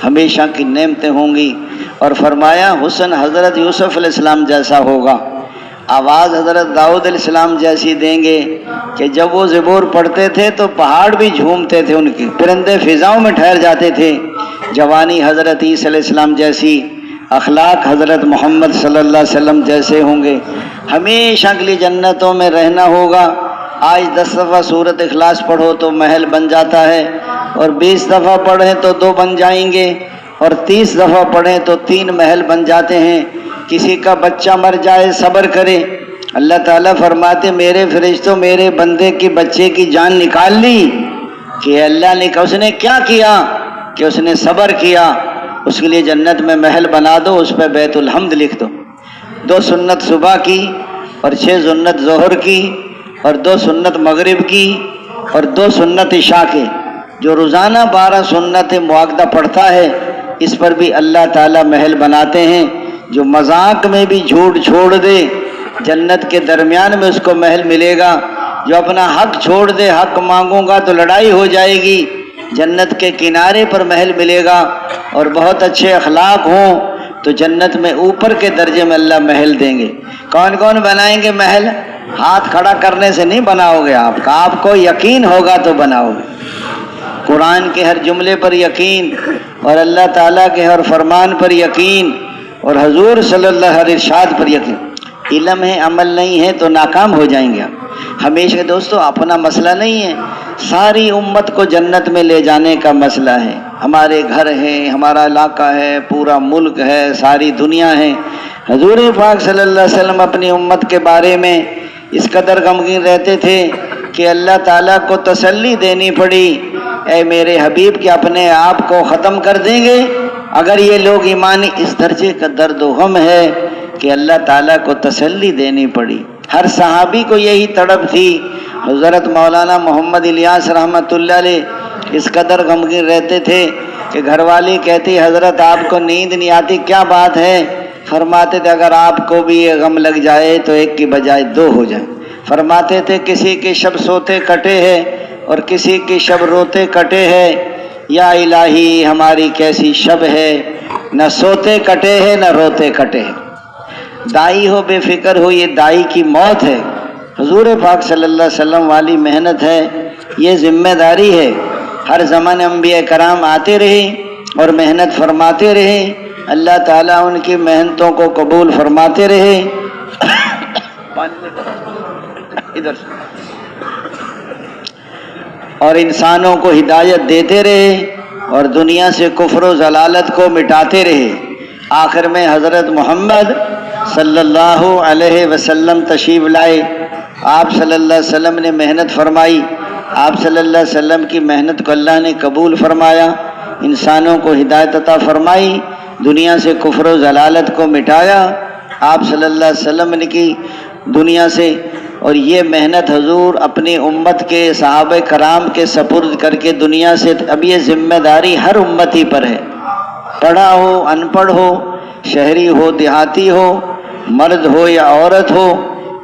ہمیشہ کی نعمتیں ہوں گی۔ اور فرمایا حسن حضرت یوسف علیہ السلام جیسا ہوگا، آواز حضرت داؤد علیہ السلام جیسی دیں گے کہ جب وہ زبور پڑھتے تھے تو پہاڑ بھی جھومتے تھے، ان کے پرندے فضاؤں میں ٹھہر جاتے تھے۔ جوانی حضرت عیسیٰ علیہ السلام جیسی، اخلاق حضرت محمد صلی اللہ علیہ وسلم جیسے ہوں گے۔ ہمیشہ کے لیے جنتوں میں رہنا ہوگا۔ آج 10 دفعہ سورۃ اخلاص پڑھو تو محل بن جاتا ہے، اور 20 دفعہ پڑھیں تو 2 بن جائیں گے، اور 30 دفعہ پڑھیں تو 3 محل بن جاتے ہیں۔ کسی کا بچہ مر جائے صبر کرے، اللہ تعالیٰ فرماتے میرے فرشتوں میرے بندے کی بچے کی جان نکال لی، کہ اللہ نے اس نے کیا کیا کہ اس نے صبر کیا، اس کے لیے جنت میں محل بنا دو، اس پہ بیت الحمد لکھ دو۔ 2 سنت صبح کی اور 6 سنت ظہر کی اور 2 سنت مغرب کی اور 2 سنت عشاء کے، جو روزانہ 12 سنت معاقدہ پڑھتا ہے، اس پر بھی اللہ تعالیٰ محل بناتے ہیں۔ جو مذاق میں بھی جھوٹ چھوڑ دے جنت کے درمیان میں اس کو محل ملے گا۔ جو اپنا حق چھوڑ دے، حق مانگوں گا تو لڑائی ہو جائے گی، جنت کے کنارے پر محل ملے گا۔ اور بہت اچھے اخلاق ہوں، تو جنت میں اوپر کے درجے میں اللہ محل دیں گے۔ کون کون بنائیں گے محل؟ ہاتھ کھڑا کرنے سے نہیں بناؤ گے آپ کو یقین ہوگا تو بناؤ گے۔ قرآن کے ہر جملے پر یقین، اور اللہ تعالیٰ کے ہر فرمان پر یقین، اور حضور صلی اللہ علیہ وسلم ارشاد پر یقین۔ علم ہے، عمل نہیں ہے تو ناکام ہو جائیں گے آپ۔ ہمیشہ دوستو اپنا مسئلہ نہیں ہے، ساری امت کو جنت میں لے جانے کا مسئلہ ہے۔ ہمارے گھر ہیں، ہمارا علاقہ ہے، پورا ملک ہے، ساری دنیا ہے۔ حضور پاک صلی اللہ علیہ وسلم اپنی امت کے بارے میں اس قدر غمگین رہتے تھے کہ اللہ تعالیٰ کو تسلی دینی پڑی، اے میرے حبیب کہ اپنے آپ کو ختم کر دیں گے اگر یہ لوگ ایمانی۔ اس درجے کا درد و غم ہے کہ اللہ تعالیٰ کو تسلی دینی پڑی۔ ہر صحابی کو یہی تڑپ تھی۔ حضرت مولانا محمد الیاس رحمۃ اللہ علیہ اس قدر غمگین رہتے تھے کہ گھر والی کہتی حضرت آپ کو نیند نہیں آتی، کیا بات ہے؟ فرماتے تھے اگر آپ کو بھی یہ غم لگ جائے تو ایک کی بجائے دو ہو جائے۔ فرماتے تھے کسی کے شب سوتے کٹے ہیں اور کسی کے شب روتے کٹے ہیں، یا الہی ہماری کیسی شب ہے، نہ سوتے کٹے ہیں نہ روتے کٹے ہیں۔ دائی ہو بے فکر ہو، یہ دائی کی موت ہے۔ حضور پاک صلی اللہ علیہ وسلم والی محنت ہے، یہ ذمہ داری ہے۔ ہر زمانے انبیاء کرام آتے رہے اور محنت فرماتے رہے، اللہ تعالیٰ ان کی محنتوں کو قبول فرماتے رہے۔ ادھر اور انسانوں کو ہدایت دیتے رہے اور دنیا سے کفر و ضلالت کو مٹاتے رہے۔ آخر میں حضرت محمد صلی اللہ علیہ وسلم تشریف لائے۔ آپ صلی اللہ علیہ وسلم نے محنت فرمائی، آپ صلی اللہ علیہ وسلم کی محنت کو اللہ نے قبول فرمایا، انسانوں کو ہدایت عطا فرمائی، دنیا سے کفر و ضلالت کو مٹایا آپ صلی اللہ علیہ وسلم نے کی دنیا سے۔ اور یہ محنت حضور اپنی امت کے صحابہ کرام کے سپرد کر کے دنیا سے، اب یہ ذمہ داری ہر امتی پر ہے، پڑھا ہو ان پڑھ ہو، شہری ہو دیہاتی ہو، مرد ہو یا عورت ہو،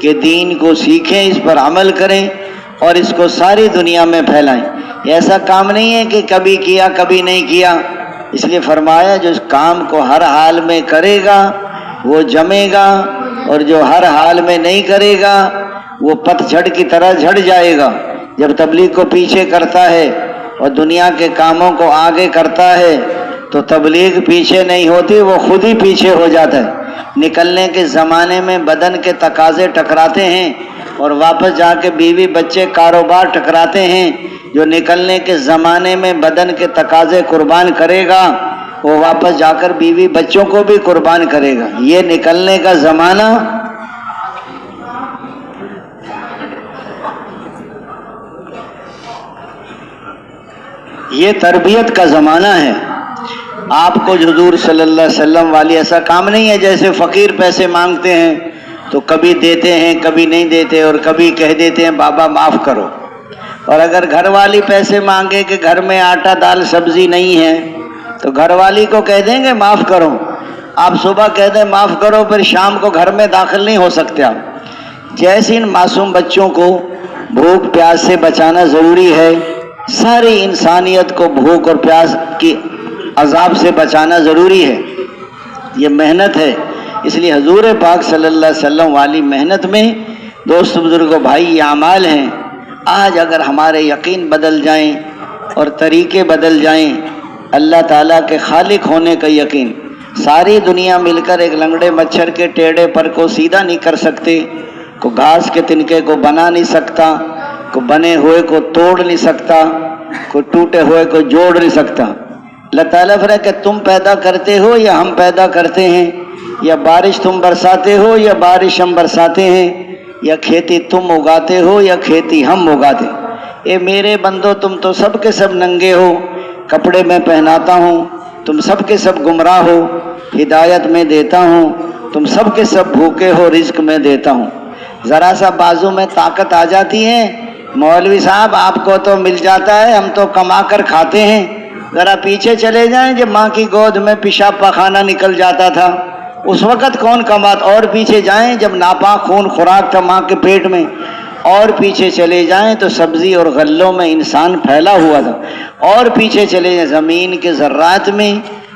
کہ دین کو سیکھیں، اس پر عمل کریں اور اس کو ساری دنیا میں پھیلائیں۔ ایسا کام نہیں ہے کہ کبھی کیا کبھی نہیں کیا، اس لیے فرمایا جو اس کام کو ہر حال میں کرے گا وہ جمے گا، اور جو ہر حال میں نہیں کرے گا وہ پت جھڑ کی طرح جھڑ جائے گا۔ جب تبلیغ کو پیچھے کرتا ہے اور دنیا کے کاموں کو آگے کرتا ہے تو تبلیغ پیچھے نہیں ہوتی، وہ خود ہی پیچھے ہو جاتا ہے۔ نکلنے کے زمانے میں بدن کے تقاضے ٹکراتے ہیں اور واپس جا کے بیوی بچے کاروبار ٹکراتے ہیں۔ جو نکلنے کے زمانے میں بدن کے تقاضے قربان کرے گا وہ واپس جا کر بیوی بچوں کو بھی قربان کرے گا۔ یہ نکلنے کا زمانہ یہ تربیت کا زمانہ ہے۔ آپ کو حضور صلی اللہ علیہ وسلم والی ایسا کام نہیں ہے جیسے فقیر پیسے مانگتے ہیں تو کبھی دیتے ہیں کبھی نہیں دیتے، اور کبھی کہہ دیتے ہیں بابا معاف کرو۔ اور اگر گھر والی پیسے مانگے کہ گھر میں آٹا دال سبزی نہیں ہے تو گھر والی کو کہہ دیں گے معاف کرو۔ آپ صبح کہہ دیں معاف کرو، پھر شام کو گھر میں داخل نہیں ہو سکتے آپ۔ جیسے ان معصوم بچوں کو بھوک پیاس سے بچانا ضروری ہے، ساری انسانیت کو بھوک اور پیاس کی عذاب سے بچانا ضروری ہے۔ یہ محنت ہے، اس لیے حضور پاک صلی اللہ علیہ وسلم والی محنت میں دوست بزرگوں بھائی یہ اعمال ہیں۔ آج اگر ہمارے یقین بدل جائیں اور طریقے بدل جائیں، اللہ تعالیٰ کے خالق ہونے کا یقین، ساری دنیا مل کر ایک لنگڑے مچھر کے ٹیڑے پر کو سیدھا نہیں کر سکتے، کو گھاس کے تنکے کو بنا نہیں سکتا، کو بنے ہوئے کو توڑ نہیں سکتا، کو ٹوٹے ہوئے کو جوڑ نہیں سکتا۔ اللہ تعالیٰ فرماتا کہ تم پیدا کرتے ہو یا ہم پیدا کرتے ہیں، یا بارش تم برساتے ہو یا بارش ہم برساتے ہیں، یا کھیتی تم اگاتے ہو یا کھیتی ہم اگاتے ہیں۔ اے میرے بندو تم تو سب کے سب ننگے ہو، کپڑے میں پہناتا ہوں، تم سب کے سب گمراہ ہو، ہدایت میں دیتا ہوں، تم سب کے سب بھوکے ہو، رزق میں دیتا ہوں۔ ذرا سا بازو میں طاقت آ جاتی ہے، مولوی صاحب آپ کو تو مل جاتا ہے، ہم تو کما کر کھاتے ہیں۔ ذرا پیچھے چلے جائیں جب ماں کی گود میں پیشاب پاخانہ نکل جاتا تھا، اس وقت کون کماتا؟ اور پیچھے جائیں جب ناپاک خون خوراک تھا ماں کے پیٹ میں، اور پیچھے چلے جائیں تو سبزی اور غلوں میں انسان پھیلا ہوا تھا، اور پیچھے چلے جائیں زمین کے ذرات میں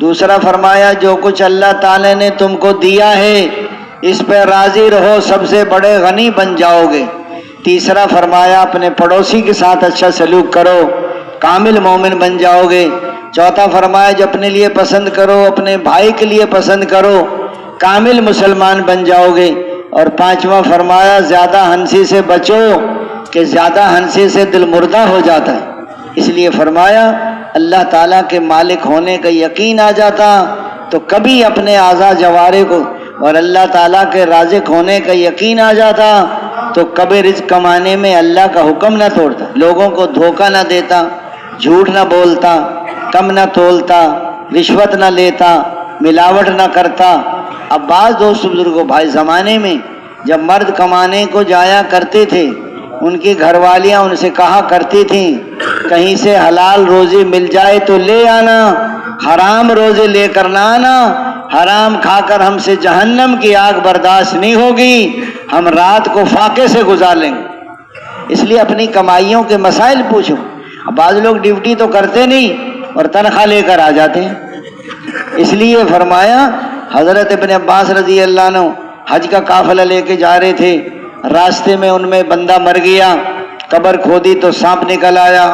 دوسرا فرمایا جو کچھ اللہ تعالی نے تم کو دیا ہے اس پہ راضی رہو، سب سے بڑے غنی بن جاؤ گے۔ تیسرا فرمایا اپنے پڑوسی کے ساتھ اچھا سلوک کرو، کامل مومن بن جاؤ گے۔ چوتھا فرمایا جو اپنے لیے پسند کرو اپنے بھائی کے لیے پسند کرو، کامل مسلمان بن جاؤ گے۔ اور پانچواں فرمایا زیادہ ہنسی سے بچو کہ زیادہ ہنسی سے دل مردہ ہو جاتا ہے، اس لیے فرمایا اللہ تعالیٰ کے مالک ہونے کا یقین آ جاتا تو کبھی اپنے اعضاء جوارے کو، اور اللہ تعالیٰ کے رازق ہونے کا یقین آ جاتا تو کبھی رزق کمانے میں اللہ کا حکم نہ توڑتا، لوگوں کو دھوکہ نہ دیتا، جھوٹ نہ بولتا، کم نہ تولتا، رشوت نہ لیتا، ملاوٹ نہ کرتا۔ اب بعض دوست بزرگوں بھائی زمانے میں جب مرد کمانے کو جایا کرتے تھے ان کی گھر والیاں ان سے کہا کرتی تھیں کہیں سے حلال روزی مل جائے تو لے آنا، حرام روزی لے کر نہ آنا، حرام کھا کر ہم سے جہنم کی آگ برداشت نہیں ہوگی، ہم رات کو فاقے سے گزار لیں گے۔ اس لیے اپنی کمائیوں کے مسائل پوچھو۔ اب بعض لوگ ڈیوٹی تو کرتے نہیں اور تنخواہ لے کر آ جاتے ہیں، اس لیے فرمایا حضرت ابن عباس رضی اللہ عنہ حج کا قافلہ لے کے جا رہے تھے، راستے میں ان میں بندہ مر گیا، قبر کھودی تو سانپ نکل آیا،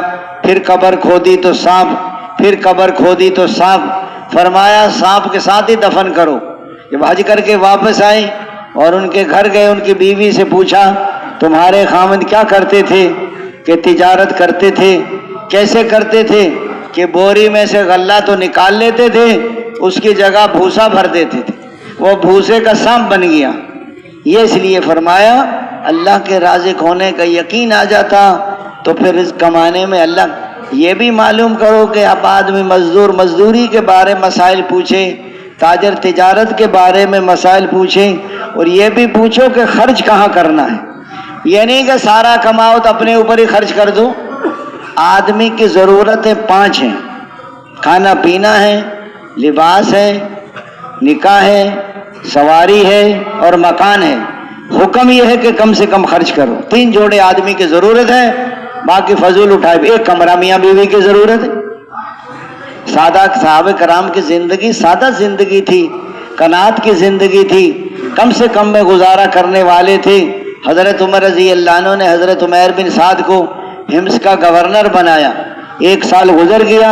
پھر قبر کھودی تو سانپ، پھر قبر کھودی تو سانپ۔ فرمایا سانپ کے ساتھ ہی دفن کرو۔ جب حج کر کے واپس آئے اور ان کے گھر گئے، ان کی بیوی سے پوچھا تمہارے خاوند کیا کرتے تھے؟ کہ تجارت کرتے تھے۔ کیسے کرتے تھے؟ کہ بوری میں سے غلہ تو نکال لیتے تھے، اس کی جگہ بھوسا بھر دیتے تھے، وہ بھوسے کا سانپ بن گیا۔ یہ اس لیے فرمایا اللہ کے رازق ہونے کا یقین آ جاتا تو پھر رزق کمانے میں اللہ۔ یہ بھی معلوم کرو کہ اب آدمی مزدوری کے بارے مسائل پوچھے، تاجر تجارت کے بارے میں مسائل پوچھے، اور یہ بھی پوچھو کہ خرچ کہاں کرنا ہے۔ یہ نہیں کہ سارا کماؤ تو اپنے اوپر ہی خرچ کر دو۔ آدمی کی ضرورتیں 5 ہیں، کھانا پینا ہے، لباس ہے، نکاح ہے، سواری ہے اور مکان ہے۔ حکم یہ ہے کہ کم سے کم خرچ کرو۔ 3 جوڑے آدمی کی ضرورت ہے، باقی فضول اٹھائے۔ ایک کمرہ میاں بیوی کی ضرورت ہے۔ سادہ صحابہ کرام کی زندگی سادہ زندگی تھی، قناعت کی زندگی تھی، کم سے کم میں گزارا کرنے والے تھے۔ حضرت عمر رضی اللہ عنہ نے حضرت عمیر بن سعد کو ہمس کا گورنر بنایا۔ 1 سال گزر گیا،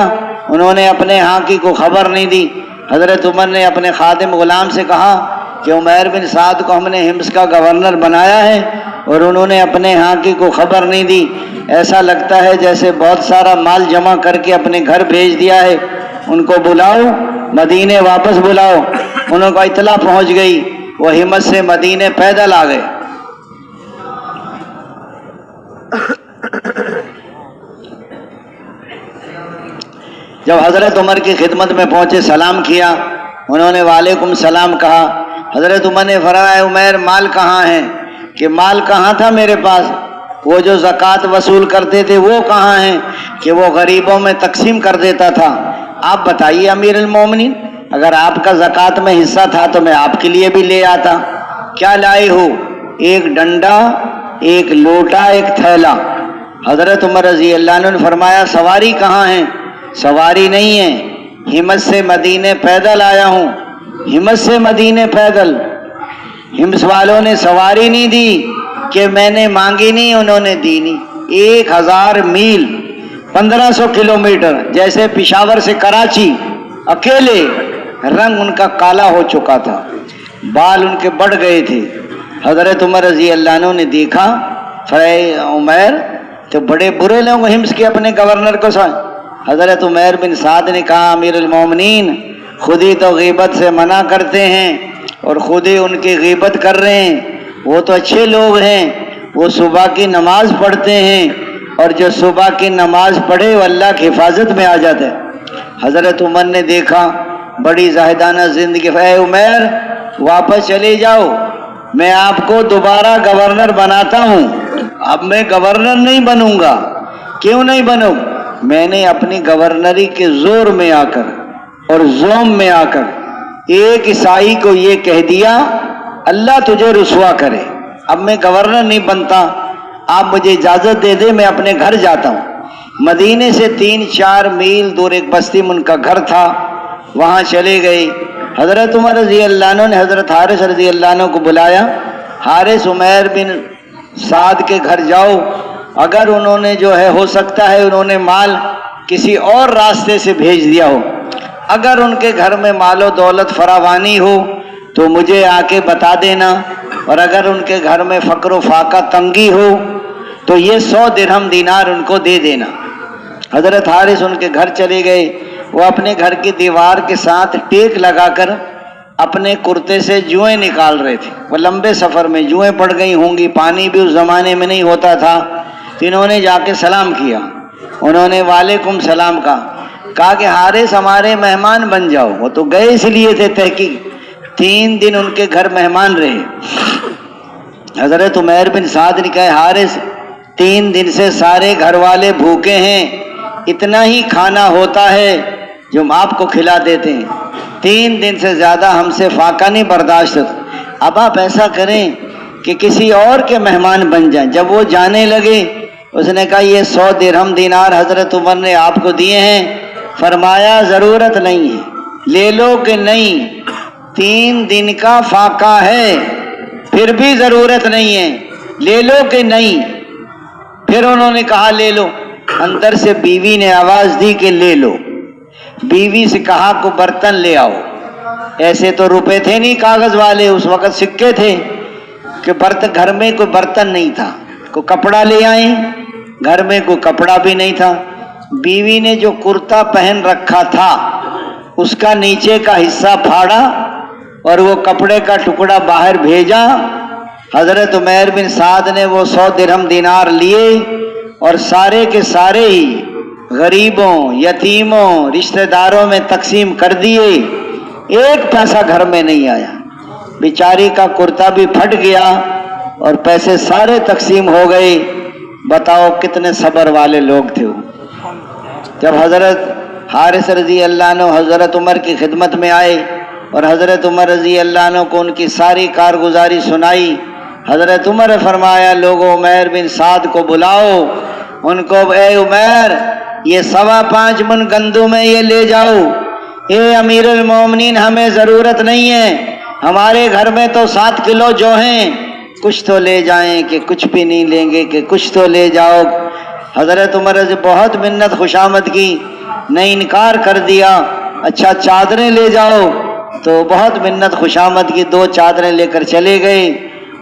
انہوں نے اپنے حاکی کو خبر نہیں دی۔ حضرت عمر نے اپنے خادم غلام سے کہا کہ عمیر بن سعد کو ہم نے ہمس کا گورنر بنایا ہے اور انہوں نے اپنے حاکی کو خبر نہیں دی، ایسا لگتا ہے جیسے بہت سارا مال جمع کر کے اپنے گھر بھیج دیا ہے، ان کو بلاؤ، مدینے واپس بلاؤ۔ انہوں کو اطلاع پہنچ گئی، وہ ہمت سے مدینے پیدل آ گئے۔ جب حضرت عمر کی خدمت میں پہنچے سلام کیا، انہوں نے وعلیکم السلام کہا۔ حضرت عمر نے فرمایا عمیر مال کہاں ہے؟ کہ مال کہاں تھا میرے پاس، وہ جو زکوٰۃ وصول کرتے تھے وہ کہاں ہیں؟ کہ وہ غریبوں میں تقسیم کر دیتا تھا۔ آپ بتائیے امیر المومنین، اگر آپ کا زکوٰۃ میں حصہ تھا تو میں آپ کے لیے بھی لے آتا۔ کیا لائے ہو؟ 1 ڈنڈا، 1 لوٹا، 1 تھیلا۔ حضرت عمر رضی اللہ عنہ نے فرمایا سواری کہاں ہے؟ سواری نہیں ہے، ہمت سے مدینے پیدل آیا ہوں۔ ہمت سے مدینے پیدل۔ ہمس والوں نے سواری نہیں دی کہ میں نے مانگی نہیں، انہوں نے دی نہیں۔ 1000 میل، 1500 کلومیٹر، جیسے پشاور سے کراچی، اکیلے۔ رنگ ان کا کالا ہو چکا تھا، بال ان کے بڑھ گئے تھے۔ حضرت عمر رضی اللہ عنہ نے دیکھا، عمیر تو بڑے برے لوگ ہمس کے اپنے گورنر کو حضرت عمیر بن سعد نے کہا امیر المومنین خود ہی تو غیبت سے منع کرتے ہیں اور خود ہی ان کی غیبت کر رہے ہیں۔ وہ تو اچھے لوگ ہیں، وہ صبح کی نماز پڑھتے ہیں، اور جو صبح کی نماز پڑھے وہ اللہ کی حفاظت میں آ جاتا ہے۔ حضرت عمر نے دیکھا بڑی زاہدانہ زندگی، اے عمیر واپس چلے جاؤ، میں آپ کو دوبارہ گورنر بناتا ہوں۔ اب میں گورنر نہیں بنوں گا۔ کیوں نہیں بنوں؟ میں نے اپنی گورنری کے زور میں آ کر اور زوم میں آ کر ایک عیسائی کو یہ کہہ دیا اللہ تجھے رسوا کرے، اب میں گورنر نہیں بنتا، آپ مجھے اجازت دے دے، میں اپنے گھر جاتا ہوں۔ مدینے سے 3-4 میل دور ایک بستی میں ان کا گھر تھا، وہاں چلے گئے. حضرت عمر رضی اللہ عنہ نے حضرت حارث رضی اللہ عنہ کو بلایا. حارث عمیر بن سعد کے گھر جاؤ، اگر انہوں نے جو ہے ہو سکتا ہے انہوں نے مال کسی اور راستے سے بھیج دیا ہو، اگر ان کے گھر میں مال و دولت فراوانی ہو تو مجھے آ کے بتا دینا، اور اگر ان کے گھر میں فقر و فاقہ تنگی ہو تو یہ 100 درہم دینار ان کو دے دینا. حضرت حارث ان کے گھر چلے گئے. وہ اپنے گھر کی دیوار کے ساتھ ٹیک لگا کر اپنے کرتے سے جوئیں نکال رہے تھے. وہ لمبے سفر میں جوئیں پڑ گئی ہوں گی، پانی بھی اس زمانے میں نہیں ہوتا تھا. تو انہوں نے جا کے سلام کیا، انہوں نے وعلیکم سلام کہا کہ حارث ہمارے مہمان بن جاؤ. وہ تو گئے اس لیے تھے تحقیق. 3 دن ان کے گھر مہمان رہے. حضرت عمیر بن سعد نے کہا حارث 3 دن سے سارے گھر والے بھوکے ہیں، اتنا ہی کھانا ہوتا ہے جو ہم آپ کو کھلا دیتے ہیں، 3 دن سے زیادہ ہم سے فاقہ نہیں برداشت ہوتا. اب آپ ایسا کریں کہ کسی اور کے مہمان بن جائیں. جب وہ جانے لگے اس نے کہا یہ 100 درہم دینار حضرت عمر نے آپ کو دیے ہیں. فرمایا ضرورت نہیں ہے، لے لو کہ نہیں، 3 دن کا فاقہ ہے، پھر بھی ضرورت نہیں ہے، لے لو کہ نہیں. پھر انہوں نے کہا لے لو. اندر سے بیوی نے آواز دی کہ لے لو. بیوی سے کہا کو برتن لے آؤ. ایسے تو روپے تھے نہیں کاغذ والے، اس وقت سکے تھے کہ گھر میں کوئی برتن نہیں تھا. کوئی کپڑا لے آئیں، گھر میں کوئی کپڑا بھی نہیں تھا. بیوی نے جو کرتا پہن رکھا تھا اس کا نیچے کا حصہ پھاڑا اور وہ کپڑے کا ٹکڑا باہر بھیجا. حضرت عمیر بن سعد نے وہ 100 درہم دینار لیے اور سارے کے سارے ہی غریبوں، یتیموں، رشتہ داروں میں تقسیم کر دیے. 1 پیسہ گھر میں نہیں آیا. بیچاری کا کرتا بھی پھٹ گیا اور پیسے سارے تقسیم ہو گئے. بتاؤ کتنے صبر والے لوگ تھے وہ. جب حضرت حارث رضی اللہ عنہ حضرت عمر کی خدمت میں آئے اور حضرت عمر رضی اللہ عنہ کو ان کی ساری کارگزاری سنائی، حضرت عمر نے فرمایا لوگوں عمیر بن سعد کو بلاؤ. ان کو اے عمیر یہ 5.25 من گندم ہے، یہ لے جاؤ. اے امیر المومنین ہمیں ضرورت نہیں ہے، ہمارے گھر میں تو 7 کلو جو ہیں، کچھ تو لے جائیں کہ کچھ بھی نہیں لیں گے کہ کچھ تو لے جاؤ. حضرت عمر سے بہت منت خوشامد کی، نہیں انکار کر دیا. اچھا چادریں لے جاؤ، تو بہت منت خوشامد کی 2 چادریں لے کر چلے گئے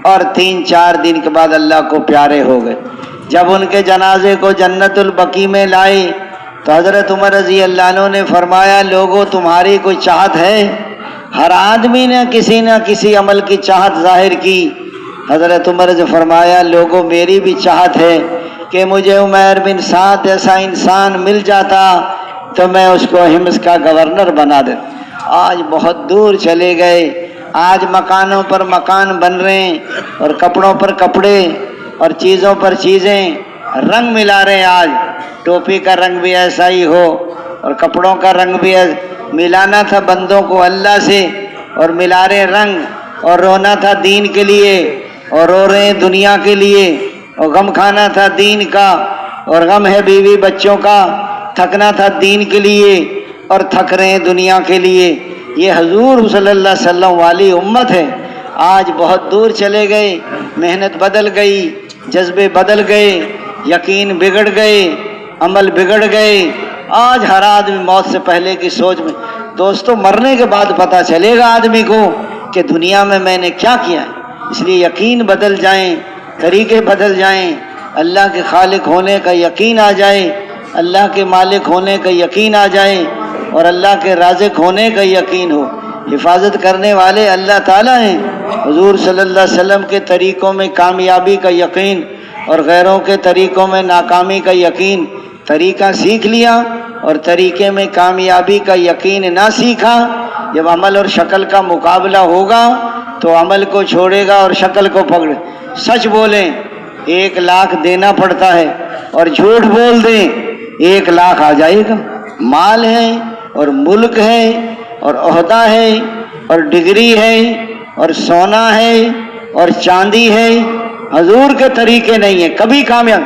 اور 3-4 دن کے بعد اللہ کو پیارے ہو گئے. جب ان کے جنازے کو جنت البقیع میں لائے تو حضرت عمر رضی اللہ عنہ نے فرمایا لوگوں تمہاری کوئی چاہت ہے؟ ہر آدمی نے کسی عمل کی چاہت ظاہر کی. حضرت عمر نے فرمایا لوگوں میری بھی چاہت ہے کہ مجھے عمیر بن سعد ایسا انسان مل جاتا تو میں اس کو حمص کا گورنر بنا دیتا. آج بہت دور چلے گئے، آج مکانوں پر مکان بن رہے ہیں اور کپڑوں پر کپڑے اور چیزوں پر چیزیں رنگ ملا رہے ہیں. آج ٹوپی کا رنگ بھی ایسا ہی ہو اور کپڑوں کا رنگ بھی ملانا تھا بندوں کو اللہ سے اور ملا رہے رنگ، اور رونا تھا دین کے لیے اور رو رہے ہیں دنیا کے لیے، اور غم کھانا تھا دین کا اور غم ہے بیوی بچوں کا، تھکنا تھا دین کے لیے اور تھک رہے ہیں دنیا کے لیے. یہ حضور صلی اللہ علیہ وسلم والی امت ہے. آج بہت دور چلے گئے، محنت بدل گئی، جذبے بدل گئے، یقین بگڑ گئے، عمل بگڑ گئے. آج ہر آدمی موت سے پہلے کی سوچ میں. دوستو مرنے کے بعد پتہ چلے گا آدمی کو کہ دنیا میں نے کیا کیا ہے. اس لیے یقین بدل جائیں، طریقے بدل جائیں، اللہ کے خالق ہونے کا یقین آ جائے، اللہ کے مالک ہونے کا یقین آ جائے اور اللہ کے رازق ہونے کا یقین ہو. حفاظت کرنے والے اللہ تعالیٰ ہیں. حضور صلی اللہ علیہ وسلم کے طریقوں میں کامیابی کا یقین اور غیروں کے طریقوں میں ناکامی کا یقین. طریقہ سیکھ لیا اور طریقے میں کامیابی کا یقین نہ سیکھا. جب عمل اور شکل کا مقابلہ ہوگا تو عمل کو چھوڑے گا اور شکل کو پکڑے. سچ بولیں 1 لاکھ دینا پڑتا ہے اور جھوٹ بول دیں 1 لاکھ آ جائے گا. مال ہے اور ملک ہے اور عہدہ ہے اور ڈگری ہے اور سونا ہے اور چاندی ہے. حضور کے طریقے نہیں ہیں کبھی کامیاب.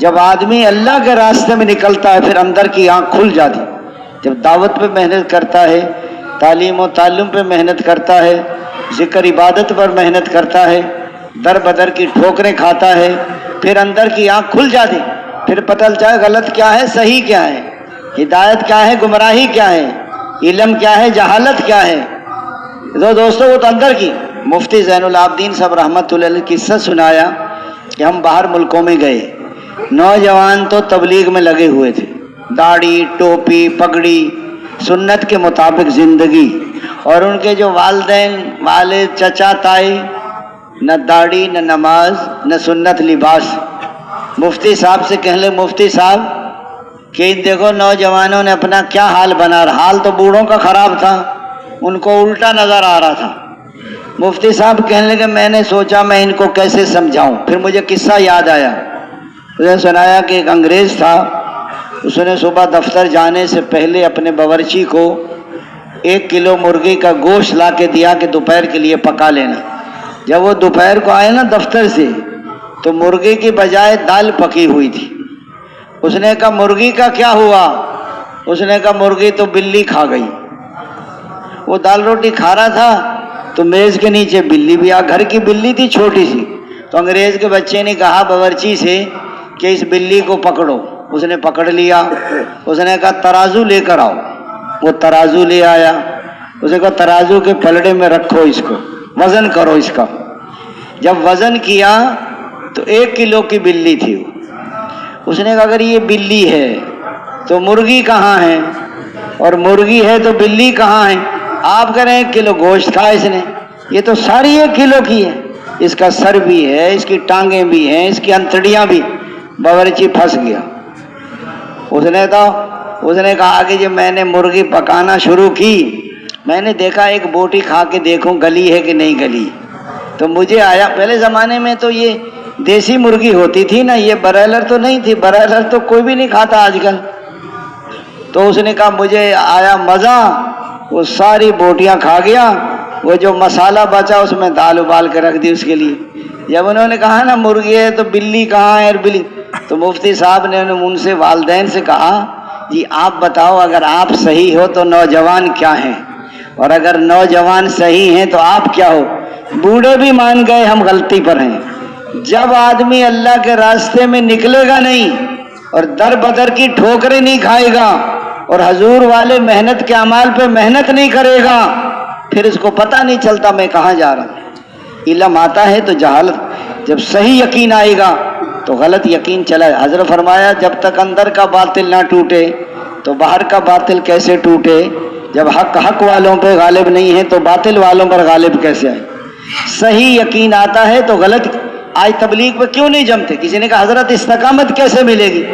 جب آدمی اللہ کے راستے میں نکلتا ہے پھر اندر کی آنکھ کھل جاتی. جب دعوت پہ محنت کرتا ہے تعلیم و تعلم پہ محنت کرتا ہے، ذکر عبادت پر محنت کرتا ہے، در بدر کی ٹھوکریں کھاتا ہے، پھر اندر کی آنکھ کھل جاتی، پھر پتہ چلتا ہے غلط کیا ہے صحیح کیا ہے، ہدایت کیا ہے گمراہی کیا ہے، علم کیا ہے جہالت کیا ہے۔ تو دوستو وہ تو اندر کی۔ مفتی زین العابدین صاحب رحمۃ اللہ علیہ قصہ سنایا کہ ہم باہر ملکوں میں گئے، نوجوان تو تبلیغ میں لگے ہوئے تھے، داڑھی ٹوپی پگڑی سنت کے مطابق زندگی، اور ان کے جو والدین والد چچا تائی نہ داڑھی نہ نماز نہ سنت لباس۔ مفتی صاحب سے کہنے لگے مفتی صاحب کہ دیکھو نوجوانوں نے اپنا کیا حال بنا رہا، حال تو بوڑھوں کا خراب تھا، ان کو الٹا نظر آ رہا تھا۔ مفتی صاحب کہنے لگے میں نے سوچا میں ان کو کیسے سمجھاؤں، پھر مجھے قصہ یاد آیا۔ اس نے سنایا کہ ایک انگریز تھا، اس نے صبح دفتر جانے سے پہلے اپنے باورچی کو 1 کلو مرغی کا گوشت لا کے دیا کہ دوپہر کے لیے پکا لینا۔ جب وہ دوپہر کو آئے نا دفتر سے تو مرغی کی بجائے دال پکی ہوئی تھی۔ اس نے کہا مرغی کا کیا ہوا؟ اس نے کہا مرغی تو بلی کھا گئی۔ وہ دال روٹی کھا رہا تھا تو میز کے نیچے بلی بھی آ، گھر کی بلی تھی چھوٹی سی، تو انگریز کے بچے نے کہا باورچی سے کہ اس بلی کو پکڑو۔ اس نے پکڑ لیا، اس نے کہا ترازو لے کر آؤ۔ وہ ترازو لے آیا، اس نے کہا ترازو کے پلڑے میں رکھو اس کو، وزن کرو اس کا۔ جب وزن کیا تو 1 کلو کی بلی تھی وہ۔ اس نے کہا اگر یہ بلی ہے تو مرغی کہاں ہے، اور مرغی ہے تو بلی کہاں ہے؟ آپ کہہ رہے ہیں 1 کلو گوشت کھا اس نے، یہ تو ساری 1 کلو کی ہے، اس کا سر بھی ہے، اس کی ٹانگیں بھی ہیں، اس کی انتڑیاں بھی۔ باورچی پھنس گیا۔ اس نے کہا کہ جب میں نے مرغی پکانا شروع کی میں نے دیکھا ایک بوٹی کھا کے دیکھوں گلی ہے کہ نہیں گلی، تو مجھے آیا، پہلے زمانے میں تو یہ دیسی مرغی ہوتی تھی نا، یہ برائلر تو نہیں تھی، برائلر تو کوئی بھی نہیں کھاتا آج کل۔ تو اس نے کہا مجھے آیا مزہ، وہ ساری بوٹیاں کھا گیا، وہ جو مسالہ بچا اس میں دال ابال کے رکھ دی اس کے لیے۔ جب انہوں نے کہا نا مرغی ہے تو بلی کہاں ہے، اور بلی، تو مفتی صاحب نے ان سے والدین سے کہا جی آپ بتاؤ اگر آپ صحیح ہو تو نوجوان کیا ہیں، اور اگر نوجوان صحیح ہیں تو آپ کیا ہو؟ بوڑھے بھی مان گئے ہم غلطی پر ہیں۔ جب آدمی اللہ کے راستے میں نکلے گا نہیں اور در بدر کی ٹھوکریں نہیں کھائے گا اور حضور والے محنت کے اعمال پہ محنت نہیں کرے گا، پھر اس کو پتہ نہیں چلتا میں کہاں جا رہا ہوں۔ علم آتا ہے تو جہالت، جب صحیح یقین آئے گا تو غلط یقین چلا ہے۔ حضرت فرمایا جب تک اندر کا باطل نہ ٹوٹے تو باہر کا باطل کیسے ٹوٹے؟ جب حق والوں پہ غالب نہیں ہے تو باطل والوں پر غالب کیسے آئے؟ صحیح یقین آتا ہے تو غلط۔ آج تبلیغ پہ کیوں نہیں جمتے؟ کسی نے کہا حضرت استقامت کیسے ملے گی؟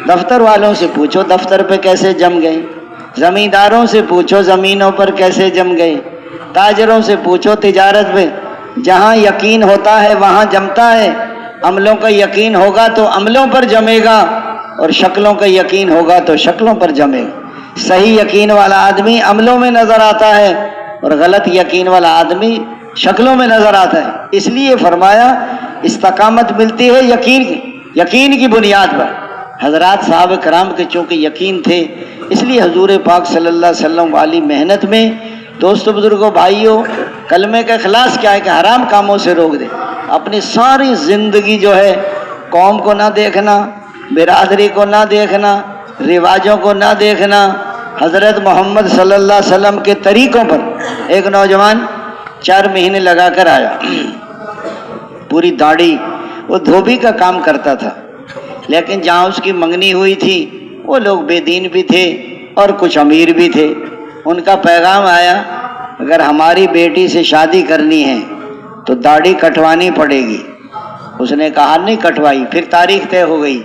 دفتر والوں سے پوچھو دفتر پہ کیسے جم گئے، زمینداروں سے پوچھو زمینوں پر کیسے جم گئے، تاجروں سے پوچھو تجارت پہ، جہاں یقین ہوتا ہے وہاں جمتا ہے۔ عملوں کا یقین ہوگا تو عملوں پر جمے گا، اور شکلوں کا یقین ہوگا تو شکلوں پر جمے گا۔ صحیح یقین والا آدمی عملوں میں نظر آتا ہے، اور غلط یقین والا آدمی شکلوں میں نظر آتا ہے۔ اس لیے فرمایا استقامت ملتی ہے یقین کی بنیاد پر۔ حضرات صحابہ کرام کے چونکہ یقین تھے، اس لیے حضور پاک صلی اللہ علیہ وسلم والی محنت میں دوستو بزرگوں بھائیوں، کلمے کا اخلاص کیا ہے کہ حرام کاموں سے روک دے۔ اپنی ساری زندگی جو ہے قوم کو نہ دیکھنا، برادری کو نہ دیکھنا، رواجوں کو نہ دیکھنا، حضرت محمد صلی اللہ علیہ وسلم کے طریقوں پر۔ ایک نوجوان 4 مہینے لگا کر آیا، پوری داڑھی، وہ دھوبی کا کام کرتا تھا، لیکن جہاں اس کی منگنی ہوئی تھی وہ لوگ بے دین بھی تھے اور کچھ امیر بھی تھے۔ ان کا پیغام آیا اگر ہماری بیٹی سے شادی کرنی ہے تو داڑھی کٹوانی پڑے گی۔ اس نے کہا نہیں کٹوائی، پھر تاریخ طے ہو گئی،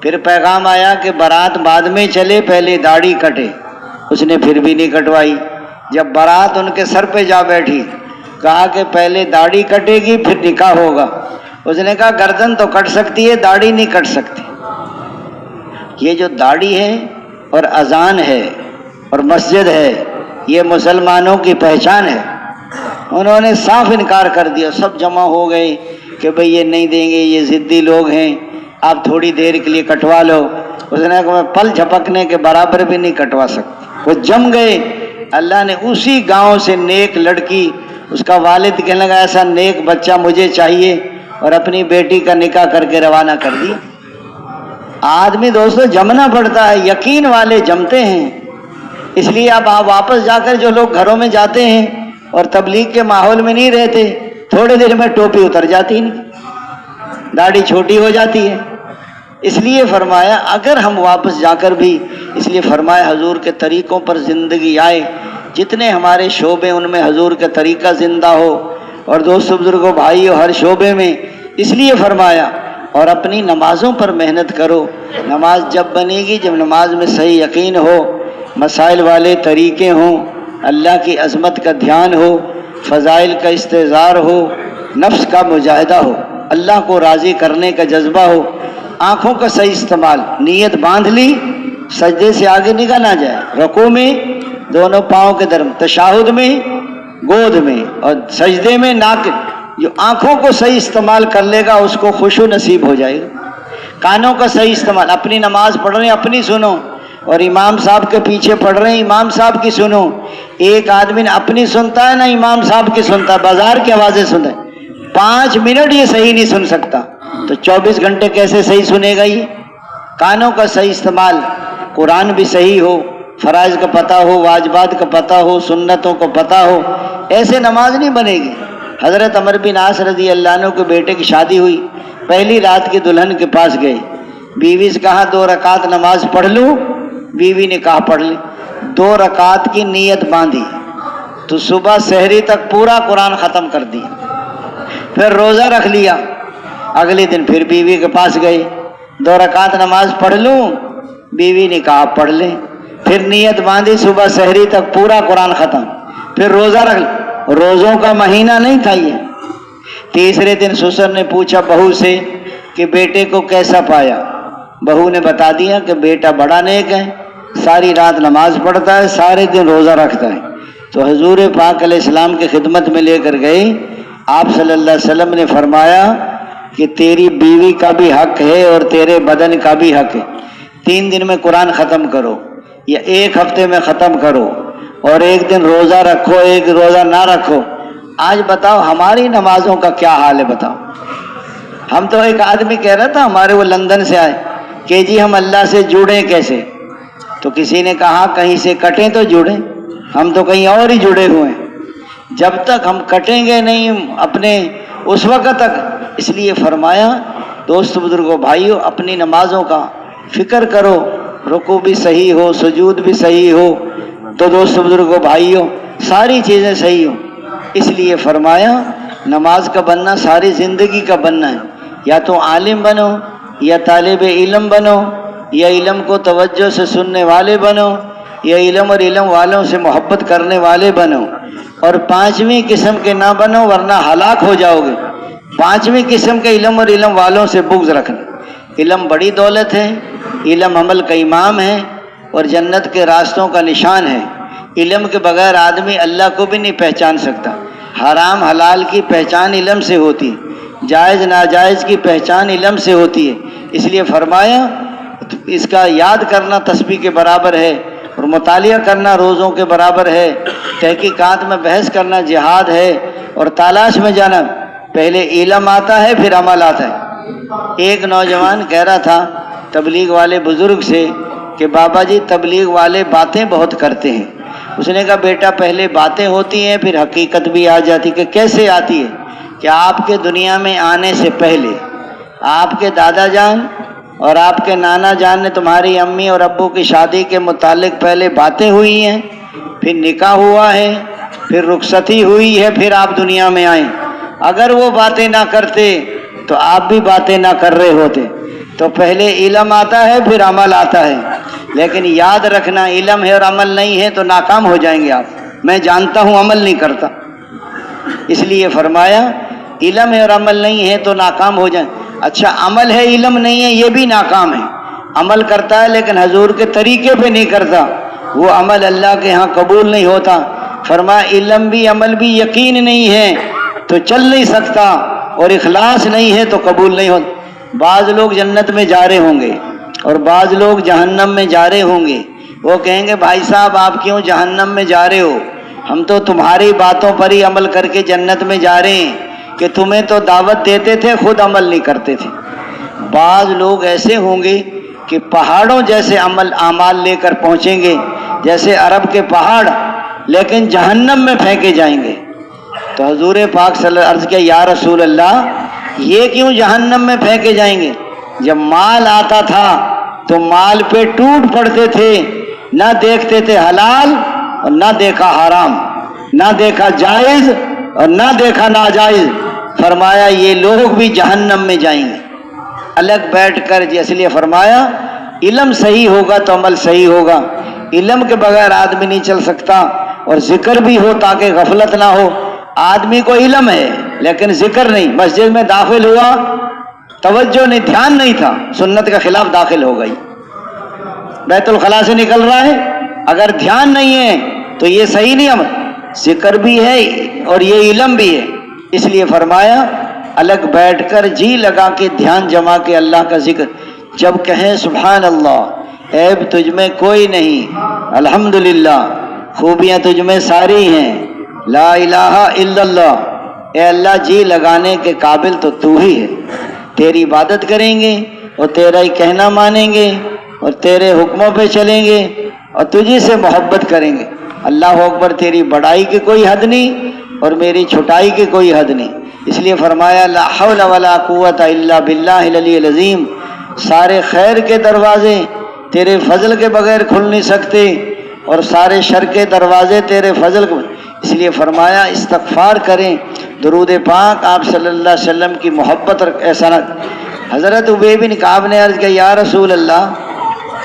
پھر پیغام آیا کہ بارات بعد میں چلے پہلے داڑھی کٹے، اس نے پھر بھی نہیں کٹوائی۔ جب بارات ان کے سر پہ جا بیٹھی کہا کہ پہلے داڑھی کٹے گی پھر نکاح ہوگا۔ اس نے کہا گردن تو کٹ سکتی ہے، داڑھی نہیں کٹ سکتی۔ یہ جو داڑھی ہے اور اذان ہے اور مسجد ہے یہ مسلمانوں کی پہچان ہے۔ انہوں نے صاف انکار کر دیا، سب جمع ہو گئے کہ بھئی یہ نہیں دیں گے، یہ ضدی لوگ ہیں، آپ تھوڑی دیر کے لیے کٹوا لو۔ اس نے کہا میں پل جھپکنے کے برابر بھی نہیں کٹوا سکتا۔ وہ جم گئے، اللہ نے اسی گاؤں سے نیک لڑکی، اس کا والد کہنے لگا ایسا نیک بچہ مجھے چاہیے، اور اپنی بیٹی کا نکاح کر کے روانہ کر دیا۔ آدمی دوستو جمنا پڑتا ہے، یقین والے جمتے ہیں۔ اس لیے اب آپ واپس جا کر جو لوگ گھروں میں جاتے ہیں اور تبلیغ کے ماحول میں نہیں رہتے، تھوڑے دیر میں ٹوپی اتر جاتی نہیں، داڑھی چھوٹی ہو جاتی ہے۔ اس لیے فرمایا اگر ہم واپس جا کر بھی، اس لیے فرمایا حضور کے طریقوں پر زندگی آئے، جتنے ہمارے شعبے ان میں حضور کا طریقہ زندہ ہو، اور دوستو بزرگوں بھائیو ہر شعبے میں، اس لیے فرمایا اور اپنی نمازوں پر محنت کرو۔ نماز جب بنے گی جب نماز میں صحیح یقین ہو، مسائل والے طریقے ہوں، اللہ کی عظمت کا دھیان ہو، فضائل کا استحضار ہو، نفس کا مجاہدہ ہو، اللہ کو راضی کرنے کا جذبہ ہو، آنکھوں کا صحیح استعمال، نیت باندھ لی، سجدے سے آگے نگاہ نہ جائے، رکوع میں دونوں پاؤں کے درمیان، تشہد میں گود میں، اور سجدے میں ناک، جو آنکھوں کو صحیح استعمال کر لے گا اس کو خشوع نصیب ہو جائے گا۔ کانوں کا صحیح استعمال، اپنی نماز پڑھ رہے ہیں اپنی سنو، اور امام صاحب کے پیچھے پڑھ رہے ہیں امام صاحب کی سنو۔ ایک آدمی نہ اپنی سنتا ہے نہ امام صاحب کی سنتا ہے، بازار کی آوازیں سنتا ہے، 5 منٹ یہ صحیح نہیں سن سکتا، تو 24 گھنٹے کیسے صحیح سنے گا یہ؟ کانوں کا صحیح استعمال، قرآن بھی صحیح ہو، فرائض کا پتہ ہو، واجبات کا پتہ ہو، سنتوں کو پتہ ہو، ایسے نماز نہیں بنے گی۔ حضرت عمر بن عاص رضی اللہ عنہ کے بیٹے کی شادی ہوئی، پہلی رات کی دلہن کے پاس گئے، بیوی سے کہا 2 رکعت نماز پڑھ لوں؟ بیوی نے کہا پڑھ لی، 2 رکعت کی نیت باندھی تو صبح سحری تک پورا قرآن ختم کر دی، پھر روزہ رکھ لیا، اگلے دن پھر بیوی کے پاس گئے، 2 رکعت نماز پڑھ لوں؟ بیوی نے کہا پڑھ لیں، پھر نیت باندھی صبح سحری تک پورا قرآن ختم، پھر روزہ رکھ لیا، روزوں کا مہینہ نہیں تھا یہ۔ تیسرے دن سسر نے پوچھا بہو سے کہ بیٹے کو کیسا پایا؟ بہو نے بتا دیا کہ بیٹا بڑا نیک ہے، ساری رات نماز پڑھتا ہے، سارے دن روزہ رکھتا ہے۔ تو حضور پاک علیہ السلام کی خدمت میں لے کر گئے، آپ صلی اللہ علیہ وسلم نے فرمایا کہ تیری بیوی کا بھی حق ہے اور تیرے بدن کا بھی حق ہے، 3 دن میں قرآن ختم کرو یا 1 ہفتے میں ختم کرو، اور 1 دن روزہ رکھو 1 روزہ نہ رکھو۔ آج بتاؤ ہماری نمازوں کا کیا حال ہے بتاؤ۔ ہم تو ایک آدمی کہہ رہا تھا ہمارے، وہ لندن سے آئے، کہ جی ہم اللہ سے جڑیں کیسے؟ تو کسی نے کہا کہیں سے کٹیں تو جڑیں، ہم تو کہیں اور ہی جڑے ہوئے ہیں، جب تک ہم کٹیں گے نہیں اپنے اس وقت تک۔ اس لیے فرمایا دوست بزرگوں بھائیوں اپنی نمازوں کا فکر کرو، رکوع بھی صحیح ہو، سجود بھی صحیح ہو، تو دوست بزرگوں بھائیوں ساری چیزیں صحیح ہوں۔ اس لیے فرمایا نماز کا بننا ساری زندگی کا بننا ہے، یا تو عالم بنو یا طالب علم بنو، یا علم کو توجہ سے سننے والے بنو، یا علم اور علم والوں سے محبت کرنے والے بنو، اور 5ویں قسم کے نہ بنو ورنہ ہلاک ہو جاؤ گے۔ 5ویں قسم کے علم اور علم والوں سے بغض رکھنا۔ علم بڑی دولت ہے، علم عمل کا امام ہے اور جنت کے راستوں کا نشان ہے۔ علم کے بغیر آدمی اللہ کو بھی نہیں پہچان سکتا۔ حرام حلال کی پہچان علم سے ہوتی ہے، جائز ناجائز کی پہچان علم سے ہوتی ہے۔ اس لیے فرمایا اس کا یاد کرنا تسبیح کے برابر ہے، اور مطالعہ کرنا روزوں کے برابر ہے، تحقیقات میں بحث کرنا جہاد ہے، اور تلاش میں جانا، پہلے علم آتا ہے پھر عمل آتا ہے۔ ایک نوجوان کہہ رہا تھا تبلیغ والے بزرگ سے کہ بابا جی تبلیغ والے باتیں بہت کرتے ہیں۔ اس نے کہا بیٹا پہلے باتیں ہوتی ہیں پھر حقیقت بھی آ جاتی۔ کہ کیسے آتی ہے؟ کہ آپ کے دنیا میں آنے سے پہلے آپ کے دادا جان اور آپ کے نانا جان نے تمہاری امی اور ابو کی شادی کے متعلق پہلے باتیں ہوئی ہیں، پھر نکاح ہوا ہے، پھر رخصتی ہوئی ہے، پھر آپ دنیا میں آئیں۔ اگر وہ باتیں نہ کرتے تو آپ بھی باتیں نہ کر رہے ہوتے۔ تو پہلے علم آتا ہے پھر عمل آتا ہے، لیکن یاد رکھنا علم ہے اور عمل نہیں ہے تو ناکام ہو جائیں گے آپ۔ میں جانتا ہوں عمل نہیں کرتا، اس لیے فرمایا علم ہے اور عمل نہیں ہے تو ناکام ہو جائیں۔ اچھا عمل ہے علم نہیں ہے یہ بھی ناکام ہے۔ عمل کرتا ہے لیکن حضور کے طریقے پہ نہیں کرتا، وہ عمل اللہ کے ہاں قبول نہیں ہوتا۔ فرمایا علم بھی عمل بھی یقین نہیں ہے تو چل نہیں سکتا، اور اخلاص نہیں ہے تو قبول نہیں ہوتا۔ بعض لوگ جنت میں جا رہے ہوں گے اور بعض لوگ جہنم میں جا رہے ہوں گے، وہ کہیں گے بھائی صاحب آپ کیوں جہنم میں جا رہے ہو؟ ہم تو تمہاری باتوں پر ہی عمل کر کے جنت میں جا رہے ہیں کہ تمہیں تو دعوت دیتے تھے، خود عمل نہیں کرتے تھے۔ بعض لوگ ایسے ہوں گے کہ پہاڑوں جیسے اعمال لے کر پہنچیں گے، جیسے عرب کے پہاڑ، لیکن جہنم میں پھینکے جائیں گے۔ تو حضور پاک صلی اللہ علیہ وسلم عرض کیا یا رسول اللہ یہ کیوں جہنم میں پھینکے جائیں گے؟ جب مال آتا تھا تو مال پہ ٹوٹ پڑتے تھے، نہ دیکھتے تھے حلال اور نہ دیکھا حرام، نہ دیکھا جائز اور نہ دیکھا ناجائز۔ فرمایا یہ لوگ بھی جہنم میں جائیں گے۔ الگ بیٹھ کر اس لیے فرمایا علم صحیح ہوگا تو عمل صحیح ہوگا، علم کے بغیر آدمی نہیں چل سکتا، اور ذکر بھی ہو تاکہ غفلت نہ ہو۔ آدمی کو علم ہے لیکن ذکر نہیں، مسجد میں داخل ہوا توجہ نہیں، دھیان نہیں تھا، سنت کے خلاف داخل ہو گئی، بیت الخلاء سے نکل رہا ہے، اگر دھیان نہیں ہے تو یہ صحیح نہیں عمل، ذکر بھی ہے اور یہ علم بھی ہے۔ اس لیے فرمایا الگ بیٹھ کر جی لگا کے دھیان جما کے اللہ کا ذکر، جب کہیں سبحان اللہ عیب تجھ میں کوئی نہیں، الحمدللہ خوبیاں تجھ میں ساری ہیں، لا الہ الا اللہ، اے اللہ جی لگانے کے قابل تو تو ہی ہے، تیری عبادت کریں گے اور تیرا ہی کہنا مانیں گے اور تیرے حکموں پہ چلیں گے اور تجھی سے محبت کریں گے۔ اللہ اکبر، تیری بڑائی کی کوئی حد نہیں اور میری چھٹائی کی کوئی حد نہیں۔ اس لیے فرمایا لا حول ولا قوت الا باللہ العلی العظیم، سارے خیر کے دروازے تیرے فضل کے بغیر کھل نہیں سکتے اور سارے شر کے دروازے تیرے فضل کے، اس لیے فرمایا استغفار کریں، درود پاک آپ صلی اللہ علیہ وسلم کی محبت اور احسانات۔ حضرت ابی بن کعب نے عرض کیا یا رسول اللہ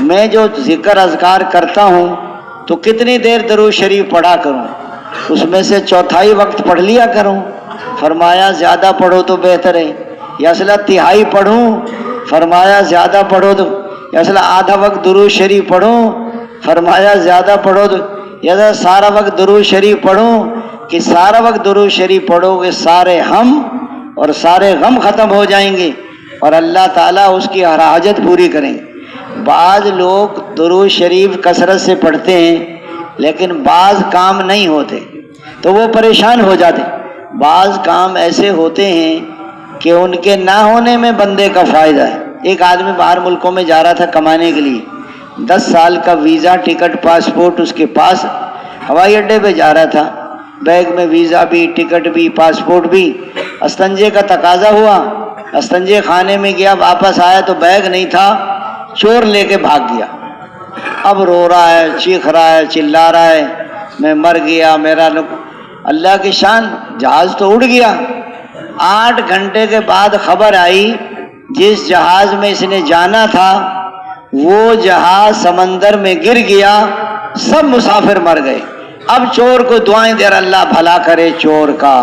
میں جو ذکر اذکار کرتا ہوں تو کتنی دیر درود شریف پڑھا کروں؟ اس میں سے چوتھائی وقت پڑھ لیا کروں؟ فرمایا زیادہ پڑھو تو بہتر ہے، یا اصلا تہائی پڑھوں؟ فرمایا زیادہ پڑھو تو، یا اصلا آدھا وقت درود شریف پڑھوں؟ فرمایا زیادہ پڑھو تو، یا سارا وقت درود شریف پڑھوں؟ کہ سارا وقت درود شریف پڑھو گے سارے ہم اور سارے غم ختم ہو جائیں گے اور اللہ تعالیٰ اس کی ہر حاجت پوری کریں گے۔ بعض لوگ درود شریف کثرت سے پڑھتے ہیں لیکن بعض کام نہیں ہوتے تو وہ پریشان ہو جاتے۔ بعض کام ایسے ہوتے ہیں کہ ان کے نہ ہونے میں بندے کا فائدہ ہے۔ ایک آدمی باہر ملکوں میں جا رہا تھا کمانے کے لیے، 10 سال کا ویزا، ٹکٹ، پاسپورٹ اس کے پاس، ہوائی اڈے پہ جا رہا تھا، بیگ میں ویزا بھی، ٹکٹ بھی، پاسپورٹ بھی۔ استنجے کا تقاضا ہوا، استنجے خانے میں گیا، واپس آیا تو بیگ نہیں تھا، چور لے کے بھاگ گیا۔ اب رو رہا ہے، چیخ رہا ہے، چلا رہا ہے میں مر گیا، میرا اللہ کی شان، جہاز تو اڑ گیا۔ 8 گھنٹے کے بعد خبر آئی جس جہاز میں اس نے جانا تھا وہ جہاز سمندر میں گر گیا، سب مسافر مر گئے۔ اب چور کو دعائیں دے رہا اللہ بھلا کرے چور کا،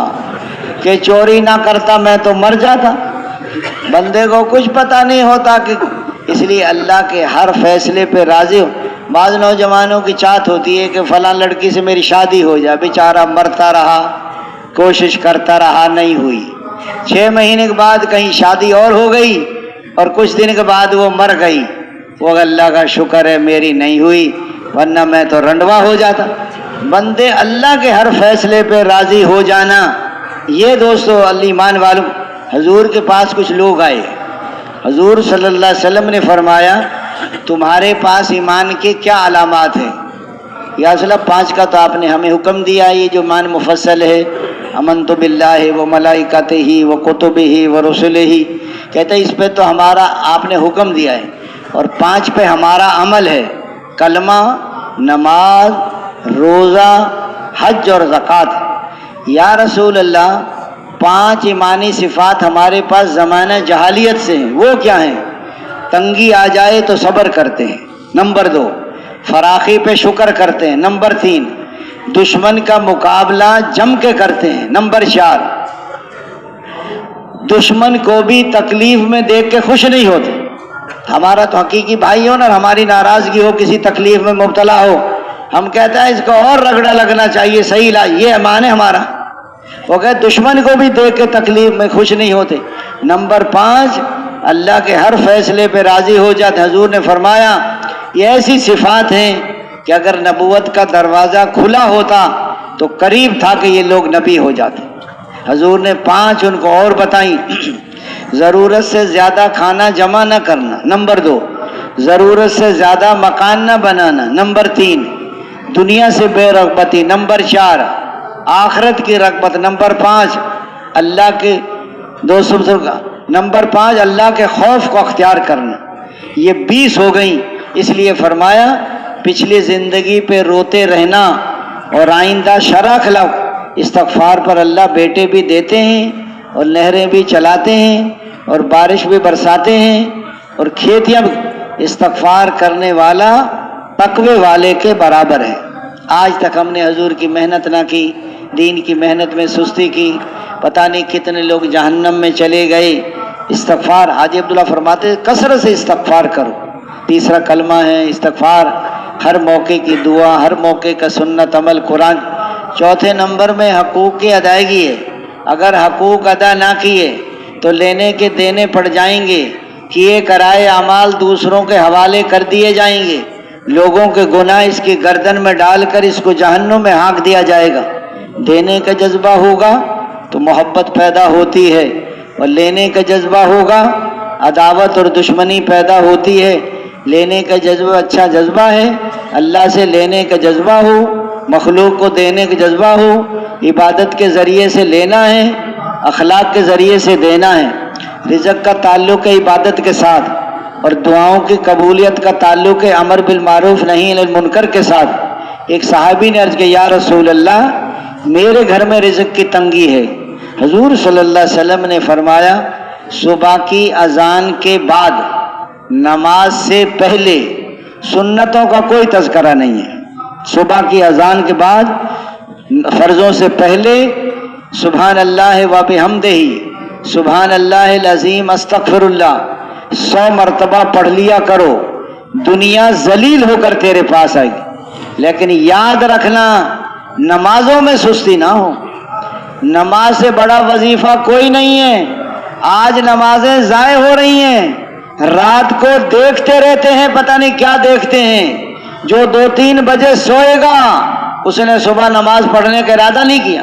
کہ چوری نہ کرتا میں تو مر جاتا۔ بندے کو کچھ پتہ نہیں ہوتا کہ اس لیے اللہ کے ہر فیصلے پہ راضی ہو۔ بعض نوجوانوں کی چاہت ہوتی ہے کہ فلاں لڑکی سے میری شادی ہو جائے، بیچارہ مرتا رہا، کوشش کرتا رہا، نہیں ہوئی۔ 6 مہینے کے بعد کہیں شادی اور ہو گئی اور کچھ دن کے بعد وہ مر گئی، وہ اللہ کا شکر ہے میری نہیں ہوئی ورنہ میں تو رنڈوا ہو جاتا۔ بندے اللہ کے ہر فیصلے پہ راضی ہو جانا، یہ دوستو ایمان والوں، حضور کے پاس کچھ لوگ آئے، حضور صلی اللہ علیہ وسلم نے فرمایا تمہارے پاس ایمان کے کیا علامات ہیں؟ یا رسول اللہ 5 کا تو آپ نے ہمیں حکم دیا، یہ جو ایمان مفصل ہے، آمنت باللہ و ملائکتہ و کتبہ و رسلہ، کہتے ہیں اس پہ تو ہمارا آپ نے حکم دیا ہے اور 5 پہ ہمارا عمل ہے، کلمہ، نماز، روزہ، حج اور زکوٰۃ۔ یا رسول اللہ 5 ایمانی صفات ہمارے پاس زمانہ جہالیت سے ہیں، وہ کیا ہیں؟ تنگی آ جائے تو صبر کرتے ہیں، نمبر 2 فراخی پہ شکر کرتے ہیں، نمبر 3 دشمن کا مقابلہ جم کے کرتے ہیں، نمبر 4 دشمن کو بھی تکلیف میں دیکھ کے خوش نہیں ہوتے۔ ہمارا تو حقیقی بھائی ہو نا، ہماری ناراضگی ہو، کسی تکلیف میں مبتلا ہو، ہم کہتے ہیں اس کو اور رگڑا لگنا چاہیے، صحیح لا، یہ ایمان ہے ہمارا۔ وہ کہ دشمن کو بھی دیکھ کے تکلیف میں خوش نہیں ہوتے۔ نمبر 5 اللہ کے ہر فیصلے پہ راضی ہو جاتے۔ حضور نے فرمایا یہ ایسی صفات ہیں کہ اگر نبوت کا دروازہ کھلا ہوتا تو قریب تھا کہ یہ لوگ نبی ہو جاتے۔ حضور نے 5 ان کو اور بتائیں۔ ضرورت سے زیادہ کھانا جمع نہ کرنا، نمبر 2، ضرورت سے زیادہ مکان نہ بنانا، نمبر 3، دنیا سے بے رغبتی، نمبر 4، آخرت کی رغبت، نمبر 5، اللہ کے نمبر 5 اللہ کے خوف کو اختیار کرنا۔ یہ 20 ہو گئیں، اس لیے فرمایا پچھلی زندگی پہ روتے رہنا اور آئندہ شرع خلاف استغفار پر اللہ بیٹے بھی دیتے ہیں اور نہریں بھی چلاتے ہیں اور بارش بھی برساتے ہیں اور کھیتیاں بھی۔ استغفار کرنے والا تقوی والے کے برابر ہے۔ آج تک ہم نے حضور کی محنت نہ کی، دین کی محنت میں سستی کی، پتہ نہیں کتنے لوگ جہنم میں چلے گئے۔ استغفار، حاجی عبداللہ فرماتے کثرت سے استغفار کرو۔ تیسرا کلمہ ہے استغفار، ہر موقع کی دعا، ہر موقع کا سنت عمل قرآن۔ چوتھے نمبر میں حقوق کی ادائیگی ہے۔ اگر حقوق ادا نہ کیے تو لینے کے دینے پڑ جائیں گے، کیے کرائے اعمال دوسروں کے حوالے کر دیے جائیں گے، لوگوں کے گناہ اس کی گردن میں ڈال کر اس کو جہنم میں ہانک دیا جائے گا۔ دینے کا جذبہ ہوگا تو محبت پیدا ہوتی ہے، اور لینے کا جذبہ ہوگا عداوت اور دشمنی پیدا ہوتی ہے۔ لینے کا جذبہ اچھا جذبہ ہے، اللہ سے لینے کا جذبہ ہو، مخلوق کو دینے کا جذبہ ہو، عبادت کے ذریعے سے لینا ہے، اخلاق کے ذریعے سے دینا ہے۔ رزق کا تعلق ہے عبادت کے ساتھ، اور دعاؤں کی قبولیت کا تعلق ہے امر بالمعروف نہی عن المنکر کے ساتھ۔ ایک صحابی نے عرض کیا یا رسول اللہ میرے گھر میں رزق کی تنگی ہے۔ حضور صلی اللہ علیہ وسلم نے فرمایا صبح کی اذان کے بعد نماز سے پہلے سنتوں کا کوئی تذکرہ نہیں ہے۔ صبح کی اذان کے بعد فرضوں سے پہلے سبحان اللہ و بحمدہ، سبحان اللہ العظیم استغفر اللہ 100 مرتبہ پڑھ لیا کرو، دنیا ذلیل ہو کر تیرے پاس آئے گی۔ لیکن یاد رکھنا نمازوں میں سستی نہ ہو، نماز سے بڑا وظیفہ کوئی نہیں ہے۔ آج نمازیں ضائع ہو رہی ہیں، رات کو دیکھتے رہتے ہیں، پتہ نہیں کیا دیکھتے ہیں۔ جو 2-3 بجے سوئے گا اس نے صبح نماز پڑھنے کا ارادہ نہیں کیا۔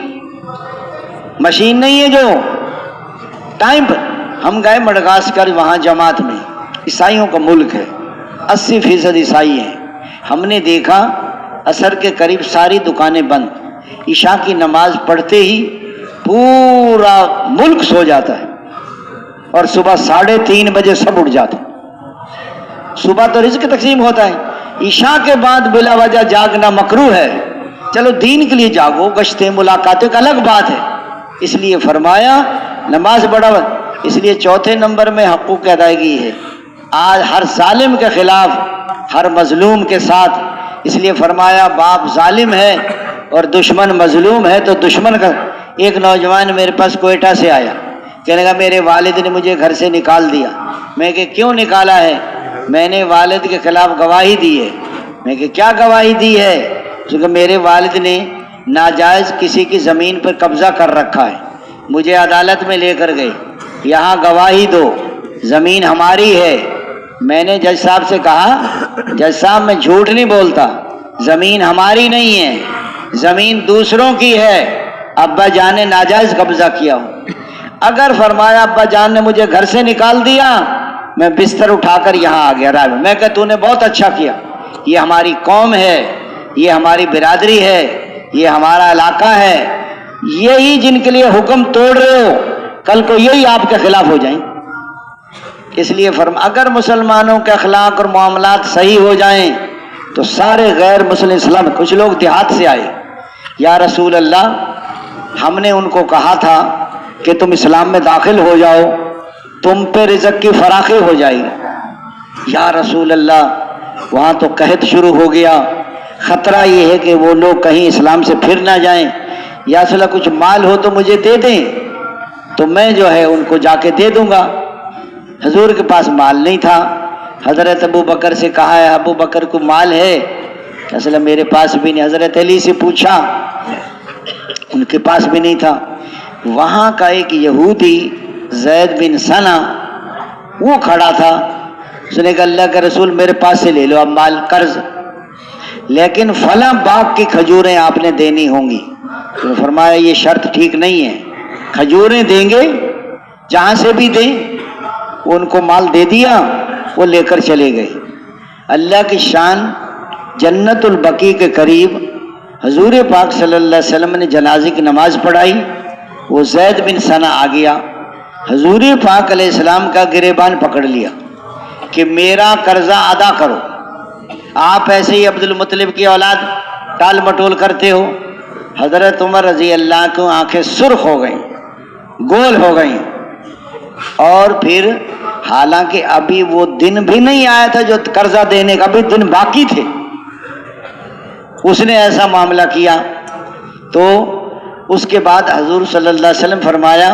مشین نہیں ہے جو ٹائم پر۔ ہم گئے مڈغاسکر، وہاں جماعت میں، عیسائیوں کا ملک ہے، 80% عیسائی ہیں۔ ہم نے دیکھا عصر کے قریب ساری دکانیں بند، عشاء کی نماز پڑھتے ہی پورا ملک سو جاتا ہے، اور صبح 3:30 بجے سب اٹھ جاتے ہیں۔ صبح تو رزق تقسیم ہوتا ہے، عشاء کے بعد بلا وجہ جاگنا مکروہ ہے۔ چلو دین کے لیے جاگو، گشتیں ملاقاتیں ایک الگ بات ہے۔ اس لیے فرمایا نماز بڑا اس لیے چوتھے نمبر میں حقوق کی ادائیگی ہے۔ آج ہر ظالم کے خلاف، ہر مظلوم کے ساتھ، اس لیے فرمایا باپ ظالم ہے اور دشمن مظلوم ہے تو دشمن کا۔ ایک نوجوان میرے پاس کوئٹہ سے آیا، کہنے لگا میرے والد نے مجھے گھر سے نکال دیا۔ میں کہ کیوں نکالا ہے؟ میں نے والد کے خلاف گواہی دی ہے۔ میں کہ کیا گواہی دی ہے؟ کیونکہ میرے والد نے ناجائز کسی کی زمین پر قبضہ کر رکھا ہے، مجھے عدالت میں لے کر گئے، یہاں گواہی دو، زمین ہماری ہے۔ میں نے جج صاحب سے کہا جج صاحب میں جھوٹ نہیں بولتا، زمین ہماری نہیں ہے، زمین دوسروں کی ہے، ابا جان نے ناجائز قبضہ کیا ہو۔ اگر فرمایا ابا جان نے مجھے گھر سے نکال دیا، میں بستر اٹھا کر یہاں آ گیا رائے میں کہ تو نے بہت اچھا کیا، یہ ہماری قوم ہے، یہ ہماری برادری ہے، یہ ہمارا علاقہ ہے، یہی جن کے لیے حکم توڑ رہے ہو کل کو یہی آپ کے خلاف ہو جائیں۔ اس لیے اگر مسلمانوں کے اخلاق اور معاملات صحیح ہو جائیں تو سارے غیر مسلم اسلام۔ کچھ لوگ دیہات سے آئے، یا رسول اللہ ہم نے ان کو کہا تھا کہ تم اسلام میں داخل ہو جاؤ، تم پہ رزق کی فراخی ہو جائے گی۔ یا رسول اللہ وہاں تو قحط شروع ہو گیا، خطرہ یہ ہے کہ وہ لوگ کہیں اسلام سے پھر نہ جائیں، یا رسول اللہ کچھ مال ہو تو مجھے دے دیں تو میں جو ہے ان کو جا کے دے دوں گا۔ حضور کے پاس مال نہیں تھا۔ حضرت ابو بکر سے کہا ہے ابو بکر کو مال ہے؟ اصل میرے پاس بھی نہیں۔ حضرت علی سے پوچھا، ان کے پاس بھی نہیں تھا۔ وہاں کا ایک یہودی زید بن ثنا وہ کھڑا تھا، اس نے کہا اللہ کا رسول میرے پاس سے لے لو اب مال، قرض۔ لیکن فلاں باغ کی کھجوریں آپ نے دینی ہوں گی۔ تو فرمایا یہ شرط ٹھیک نہیں ہے، کھجوریں دیں گے جہاں سے بھی دیں۔ ان کو مال دے دیا، وہ لے کر چلے گئے۔ اللہ کی شان، جنت البقیع کے قریب حضور پاک صلی اللہ علیہ وسلم نے جنازے کی نماز پڑھائی، وہ زید بن ثنا آ گیا، حضور پاک علیہ السلام کا گریبان پکڑ لیا کہ میرا قرضہ ادا کرو، آپ ایسے ہی عبد المطلب کی اولاد ٹال مٹول کرتے ہو۔ حضرت عمر رضی اللہ کو آنکھیں سرخ ہو گئیں، گول ہو گئیں، اور پھر حالانکہ ابھی وہ دن بھی نہیں آیا تھا جو قرضہ دینے کا، ابھی دن باقی تھے، اس نے ایسا معاملہ کیا۔ تو اس کے بعد حضور صلی اللہ علیہ وسلم فرمایا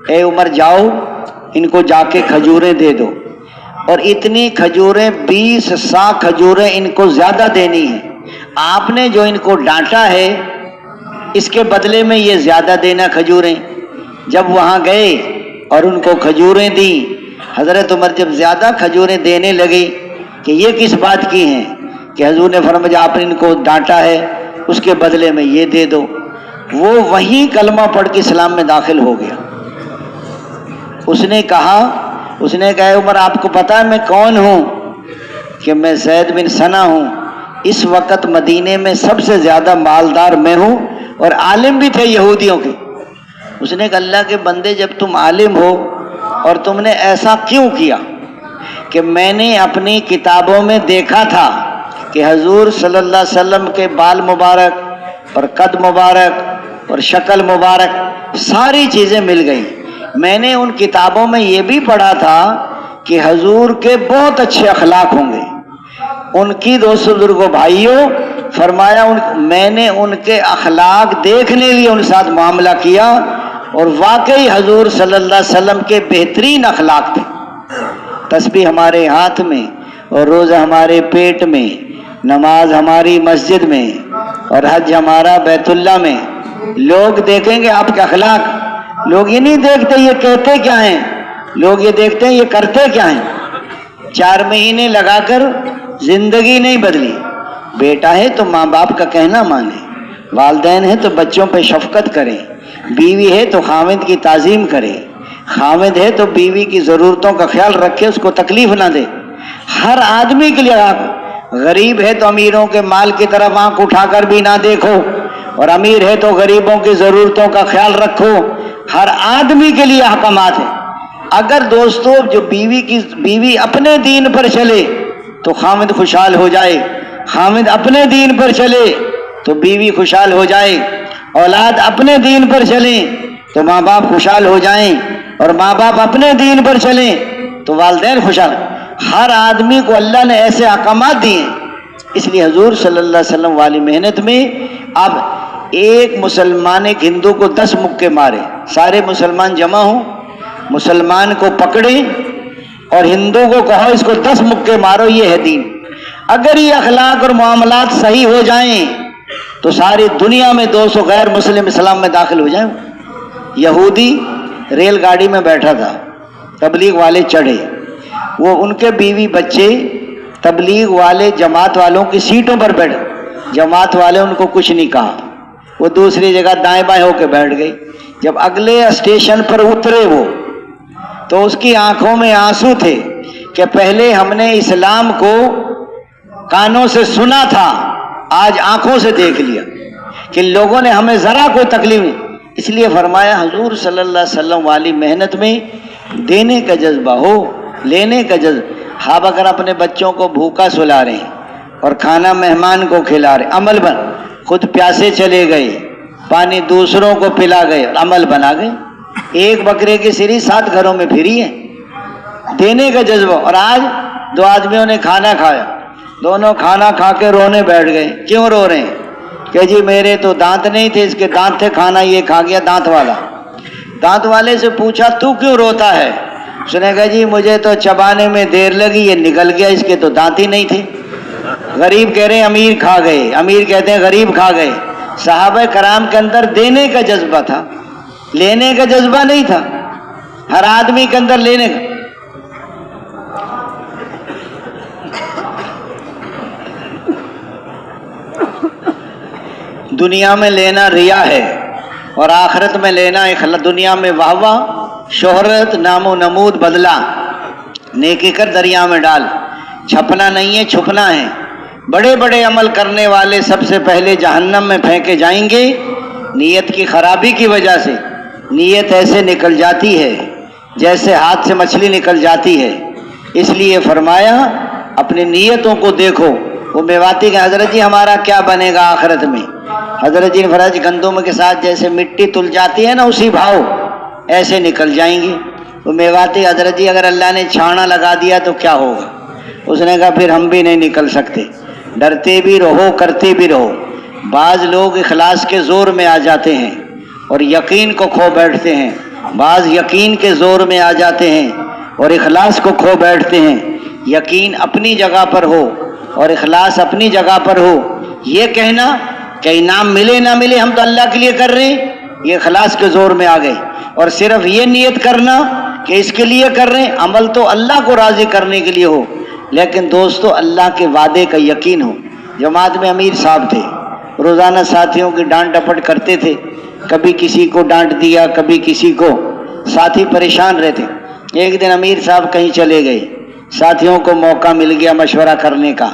اے عمر جاؤ ان کو جا کے کھجوریں دے دو، اور اتنی کھجوریں 20 سا کھجوریں ان کو زیادہ دینی ہیں، آپ نے جو ان کو ڈانٹا ہے اس کے بدلے میں یہ زیادہ دینا کھجوریں۔ جب وہاں گئے اور ان کو کھجوریں دیں، حضرت عمر جب زیادہ کھجوریں دینے لگے کہ یہ کس بات کی ہیں، کہ حضور نے فرمایا آپ نے ان کو ڈانٹا ہے اس کے بدلے میں یہ دے دو۔ وہ وہیں کلمہ پڑھ کے اسلام میں داخل ہو گیا۔ اس نے کہا اے عمر آپ کو پتا ہے میں کون ہوں؟ کہ میں زید بن ثنا ہوں، اس وقت مدینے میں سب سے زیادہ مالدار میں ہوں، اور عالم بھی تھے یہودیوں کے۔ اس نے کہا اللہ کے بندے جب تم عالم ہو اور تم نے ایسا کیوں کیا؟ کہ میں نے اپنی کتابوں میں دیکھا تھا کہ حضور صلی اللہ علیہ وسلم کے بال مبارک اور قد مبارک اور شکل مبارک ساری چیزیں مل گئیں۔ میں نے ان کتابوں میں یہ بھی پڑھا تھا کہ حضور کے بہت اچھے اخلاق ہوں گے۔ ان کی دوستو بزرگوں بھائیوں، فرمایا میں نے ان کے اخلاق دیکھنے لیے ان ساتھ معاملہ کیا، اور واقعی حضور صلی اللہ علیہ وسلم کے بہترین اخلاق تھے۔ تسبیح ہمارے ہاتھ میں اور روزہ ہمارے پیٹ میں، نماز ہماری مسجد میں اور حج ہمارا بیت اللہ میں۔ لوگ دیکھیں گے آپ کے اخلاق، لوگ یہ نہیں دیکھتے یہ کہتے کیا ہیں، لوگ یہ دیکھتے ہیں یہ کرتے کیا ہیں۔ 4 مہینے لگا کر زندگی نہیں بدلی۔ بیٹا ہے تو ماں باپ کا کہنا مانے، والدین ہے تو بچوں پہ شفقت کرے، بیوی ہے تو خاوند کی تعظیم کرے، خاوند ہے تو بیوی کی ضرورتوں کا خیال رکھے، اس کو تکلیف نہ دے۔ ہر آدمی کے لیے غریب ہے تو امیروں کے مال کی طرف آنکھ اٹھا کر بھی نہ دیکھو، اور امیر ہے تو غریبوں کی ضرورتوں کا خیال رکھو۔ ہر آدمی کے لیے احکامات ہیں۔ اگر دوستو جو بیوی اپنے دین پر چلے تو خاوند خوشحال ہو جائے، خاوند اپنے دین پر چلے تو بیوی خوشحال ہو جائے، اولاد اپنے دین پر چلیں تو ماں باپ خوشحال ہو جائیں، اور ماں باپ اپنے دین پر چلیں تو والدین خوشحال۔ ہر آدمی کو اللہ نے ایسے احکامات دیے، اس لیے حضور صلی اللہ علیہ وسلم والی محنت میں اب ایک مسلمان ایک ہندو کو 10 مکے مارے، سارے مسلمان جمع ہوں، مسلمان کو پکڑے اور ہندو کو کہو اس کو 10 مکے مارو، یہ ہے دین۔ اگر یہ اخلاق اور معاملات صحیح ہو جائیں تو ساری دنیا میں 200 غیر مسلم اسلام میں داخل ہو جائیں۔ یہودی ریل گاڑی میں بیٹھا تھا، تبلیغ والے چڑھے، وہ ان کے بیوی بچے تبلیغ والے جماعت والوں کی سیٹوں پر بیٹھے، جماعت والے ان کو کچھ نہیں کہا، وہ دوسری جگہ دائیں بائیں ہو کے بیٹھ گئی۔ جب اگلے اسٹیشن پر اترے وہ تو اس کی آنکھوں میں آنسو تھے کہ پہلے ہم نے اسلام کو کانوں سے سنا تھا، آج آنکھوں سے دیکھ لیا کہ لوگوں نے ہمیں ذرا کوئی تکلیف نہیں۔ اس لیے فرمایا حضور صلی اللہ علیہ وسلم والی محنت میں دینے کا جذبہ ہو، لینے کا جذبہ۔ آپ اگر اپنے بچوں کو بھوکا سلا رہے ہیں اور کھانا مہمان کو کھلا رہے، عمل بن، خود پیاسے چلے گئے، پانی دوسروں کو پلا گئے، عمل بنا گئے۔ ایک بکرے کی سری 7 گھروں میں پھری ہے، دینے کا جذبہ۔ اور آج 2 آدمیوں نے کھانا کھایا، دونوں کھانا کھا کے رونے بیٹھ گئے۔ کیوں رو رہے ہیں؟ کہ جی میرے تو دانت نہیں تھے، اس کے دانت تھے، کھانا یہ کھا گیا دانت والا۔ دانت والے سے پوچھا تو کیوں روتا ہے؟ اس نے کہا جی مجھے تو چبانے میں دیر لگی، یہ نکل گیا، اس کے تو دانت ہی نہیں تھے۔ غریب کہہ رہے ہیں امیر کھا گئے، امیر کہتے ہیں غریب کھا گئے۔ صحابہ کرام کے اندر دینے کا جذبہ تھا، لینے کا جذبہ نہیں تھا۔ ہر آدمی کے اندر لینے کا۔ دنیا میں لینا ریا ہے اور آخرت میں لینا دنیا میں واہ واہ، شہرت، نام و نمود، بدلہ۔ نیکی کر دریا میں ڈال، چھپنا نہیں ہے چھپنا ہے۔ بڑے بڑے عمل کرنے والے سب سے پہلے جہنم میں پھینکے جائیں گے نیت کی خرابی کی وجہ سے۔ نیت ایسے نکل جاتی ہے جیسے ہاتھ سے مچھلی نکل جاتی ہے۔ اس لیے فرمایا اپنی نیتوں کو دیکھو۔ وہ میواتی کہ حضرت جی ہمارا کیا بنے گا آخرت میں؟ حضرت جی نے فرمایا گندم کے ساتھ جیسے مٹی تل جاتی ہے نا اسی بھاؤ ایسے نکل جائیں گی۔ وہ میواتی حضرت جی اگر اللہ نے چھانا لگا دیا تو کیا ہوگا؟ اس نے کہا پھر ہم بھی نہیں نکل سکتے۔ ڈرتے بھی رہو کرتے بھی رہو۔ بعض لوگ اخلاص کے زور میں آ جاتے ہیں اور یقین کو کھو بیٹھتے ہیں، بعض یقین کے زور میں آ جاتے ہیں اور اخلاص کو کھو بیٹھتے ہیں۔ یقین اپنی جگہ پر ہو اور اخلاص اپنی جگہ پر ہو، یہ کہنا کہ انعام ملے نہ ملے ہم تو اللہ کے لیے کر رہے ہیں، یہ اخلاص کے زور میں آ گئے۔ اور صرف یہ نیت کرنا کہ اس کے لیے کر رہے ہیں، عمل تو اللہ کو راضی کرنے کے لیے ہو، لیکن دوستو اللہ کے وعدے کا یقین ہو۔ جماعت میں امیر صاحب تھے، روزانہ ساتھیوں کی ڈانٹ ڈپٹ کرتے تھے، کبھی کسی کو ڈانٹ دیا کبھی کسی کو، ساتھی پریشان رہتے۔ ایک دن امیر صاحب کہیں چلے گئے، ساتھیوں کو موقع مل گیا مشورہ کرنے کا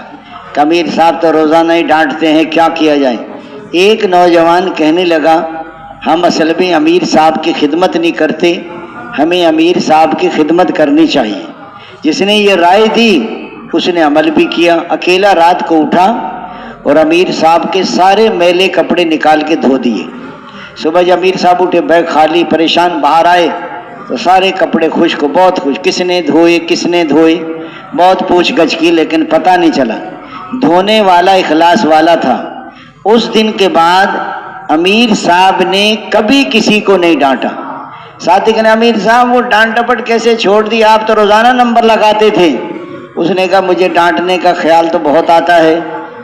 کہ امیر صاحب تو روزانہ ہی ڈانٹتے ہیں، کیا کیا جائے؟ ایک نوجوان کہنے لگا ہم اصل میں امیر صاحب کی خدمت نہیں کرتے، ہمیں امیر صاحب کی خدمت کرنی چاہیے۔ جس نے یہ رائے دی اس نے عمل بھی کیا۔ اکیلا رات کو اٹھا اور امیر صاحب کے سارے میلے کپڑے نکال کے دھو دیے۔ صبح جب امیر صاحب اٹھے بیگ خالی پریشان باہر آئے تو سارے کپڑے خشک، بہت خشک، کس نے دھوئے کس نے دھوئے، بہت پوچھ گچھ کی لیکن پتہ نہیں چلا۔ دھونے والا اخلاص والا تھا۔ اس دن کے بعد امیر صاحب نے کبھی کسی کو نہیں ڈانٹا۔ ساتھی کہنے امیر صاحب وہ ڈانٹ ڈپٹ کیسے چھوڑ دی، آپ تو روزانہ نمبر لگاتے تھے۔ اس نے کہا مجھے ڈانٹنے کا خیال تو بہت آتا ہے،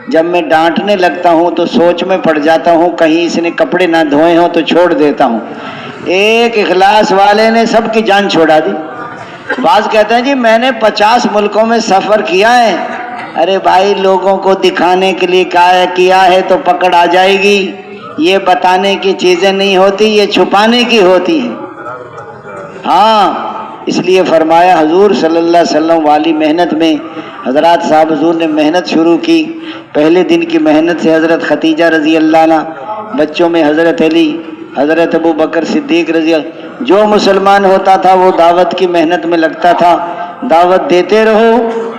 جب میں ڈانٹنے لگتا ہوں تو سوچ میں پڑ جاتا ہوں کہیں اس نے کپڑے نہ دھوئے ہوں تو چھوڑ دیتا ہوں۔ ایک اخلاص والے نے سب کی جان چھوڑا دی۔ بعض کہتے ہیں جی میں نے 50 ملکوں میں سفر کیا ہے۔ ارے بھائی لوگوں کو دکھانے کے لیے کیا ہے تو پکڑ آ جائے گی، یہ بتانے کی چیزیں نہیں ہوتی، یہ چھپانے کی ہوتی ہیں۔ ہاں اس لیے فرمایا حضور صلی اللہ علیہ وسلم والی محنت میں حضرات صاحب حضور نے محنت شروع کی۔ پہلے دن کی محنت سے حضرت خدیجہ رضی اللہ عنہ، بچوں میں حضرت علی، حضرت ابو بکر صدیق رضی اللہ، جو مسلمان ہوتا تھا وہ دعوت کی محنت میں لگتا تھا۔ دعوت دیتے رہو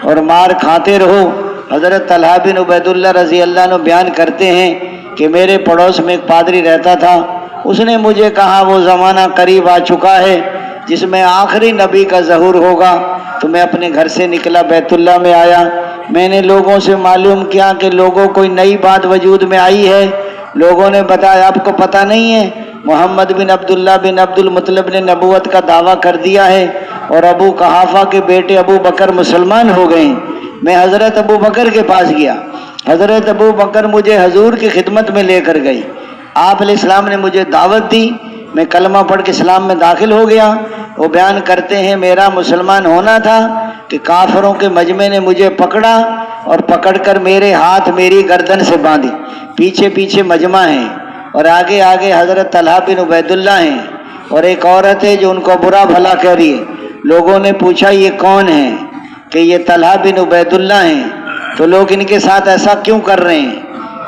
اور مار کھاتے رہو۔ حضرت طلحہ بن عبید اللہ رضی اللہ عنہ بیان کرتے ہیں کہ میرے پڑوس میں ایک پادری رہتا تھا، اس نے مجھے کہا وہ زمانہ قریب آ چکا ہے جس میں آخری نبی کا ظہور ہوگا، تو میں اپنے گھر سے نکلا بیت اللہ میں آیا۔ میں نے لوگوں سے معلوم کیا کہ لوگوں کوئی نئی بات وجود میں آئی ہے۔ لوگوں نے بتایا آپ کو پتہ نہیں ہے محمد بن عبداللہ بن عبد المطلب نے نبوت کا دعویٰ کر دیا ہے اور ابو قحافہ کے بیٹے ابو بکر مسلمان ہو گئے ہیں۔ میں حضرت ابو بکر کے پاس گیا، حضرت ابو بکر مجھے حضور کی خدمت میں لے کر گئی، آپ علیہ السلام نے مجھے دعوت دی، میں کلمہ پڑھ کے اسلام میں داخل ہو گیا۔ وہ بیان کرتے ہیں میرا مسلمان ہونا تھا کہ کافروں کے مجمع نے مجھے پکڑا اور پکڑ کر میرے ہاتھ میری گردن سے باندھی، پیچھے پیچھے مجمع ہیں اور آگے آگے حضرت طلحہ بن عبید اللہ ہیں اور ایک عورت ہے جو ان کو برا بھلا کہہ رہی ہے۔ لوگوں نے پوچھا یہ کون ہے؟ کہ یہ طلحہ بن عبید اللہ ہیں۔ تو لوگ ان کے ساتھ ایسا کیوں کر رہے ہیں